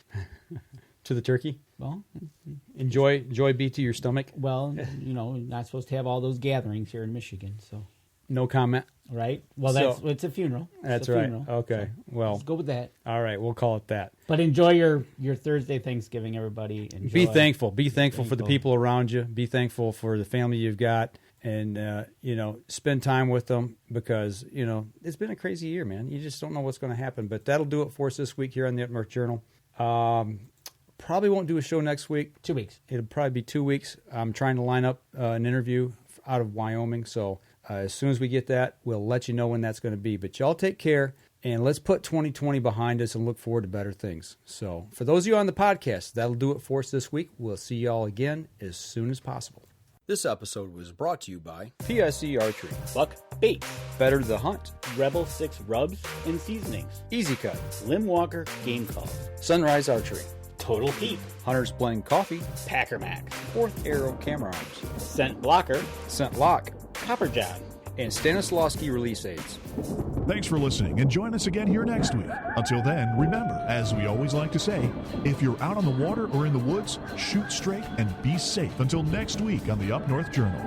To the turkey? Well, enjoy be to your stomach. Well, you're not supposed to have all those gatherings here in Michigan, so no comment. Right? Well, it's a funeral. That's right. Funeral, okay. So well, let's go with that. All right, we'll call it that. But enjoy your Thursday Thanksgiving, everybody. Enjoy. Be thankful. Be thankful for the people around you. Be thankful for the family you've got. And, spend time with them because, it's been a crazy year, man. You just don't know what's going to happen. But that'll do it for us this week here on the Up North Journal. Probably won't do a show next week. 2 weeks. It'll probably be 2 weeks. I'm trying to line up an interview out of Wyoming. So as soon as we get that, we'll let you know when that's going to be. But y'all take care. And let's put 2020 behind us and look forward to better things. So for those of you on the podcast, that'll do it for us this week. We'll see y'all again as soon as possible. This episode was brought to you by PSE Archery, Buck Baits, Better the Hunt, Rebel 6 Rubs and Seasonings, Easy Cut, Lim Walker Game Calls, Sunrise Archery, Total Peep, Hunter's Blend Coffee, Packer Max, Fourth Arrow Camera Arms, Scent Blocker, Scent Lock, Copper John, and Stanislawski Release Aids. Thanks for listening, and join us again here next week. Until then, remember, as we always like to say, if you're out on the water or in the woods, shoot straight and be safe. Until next week on the Up North Journal.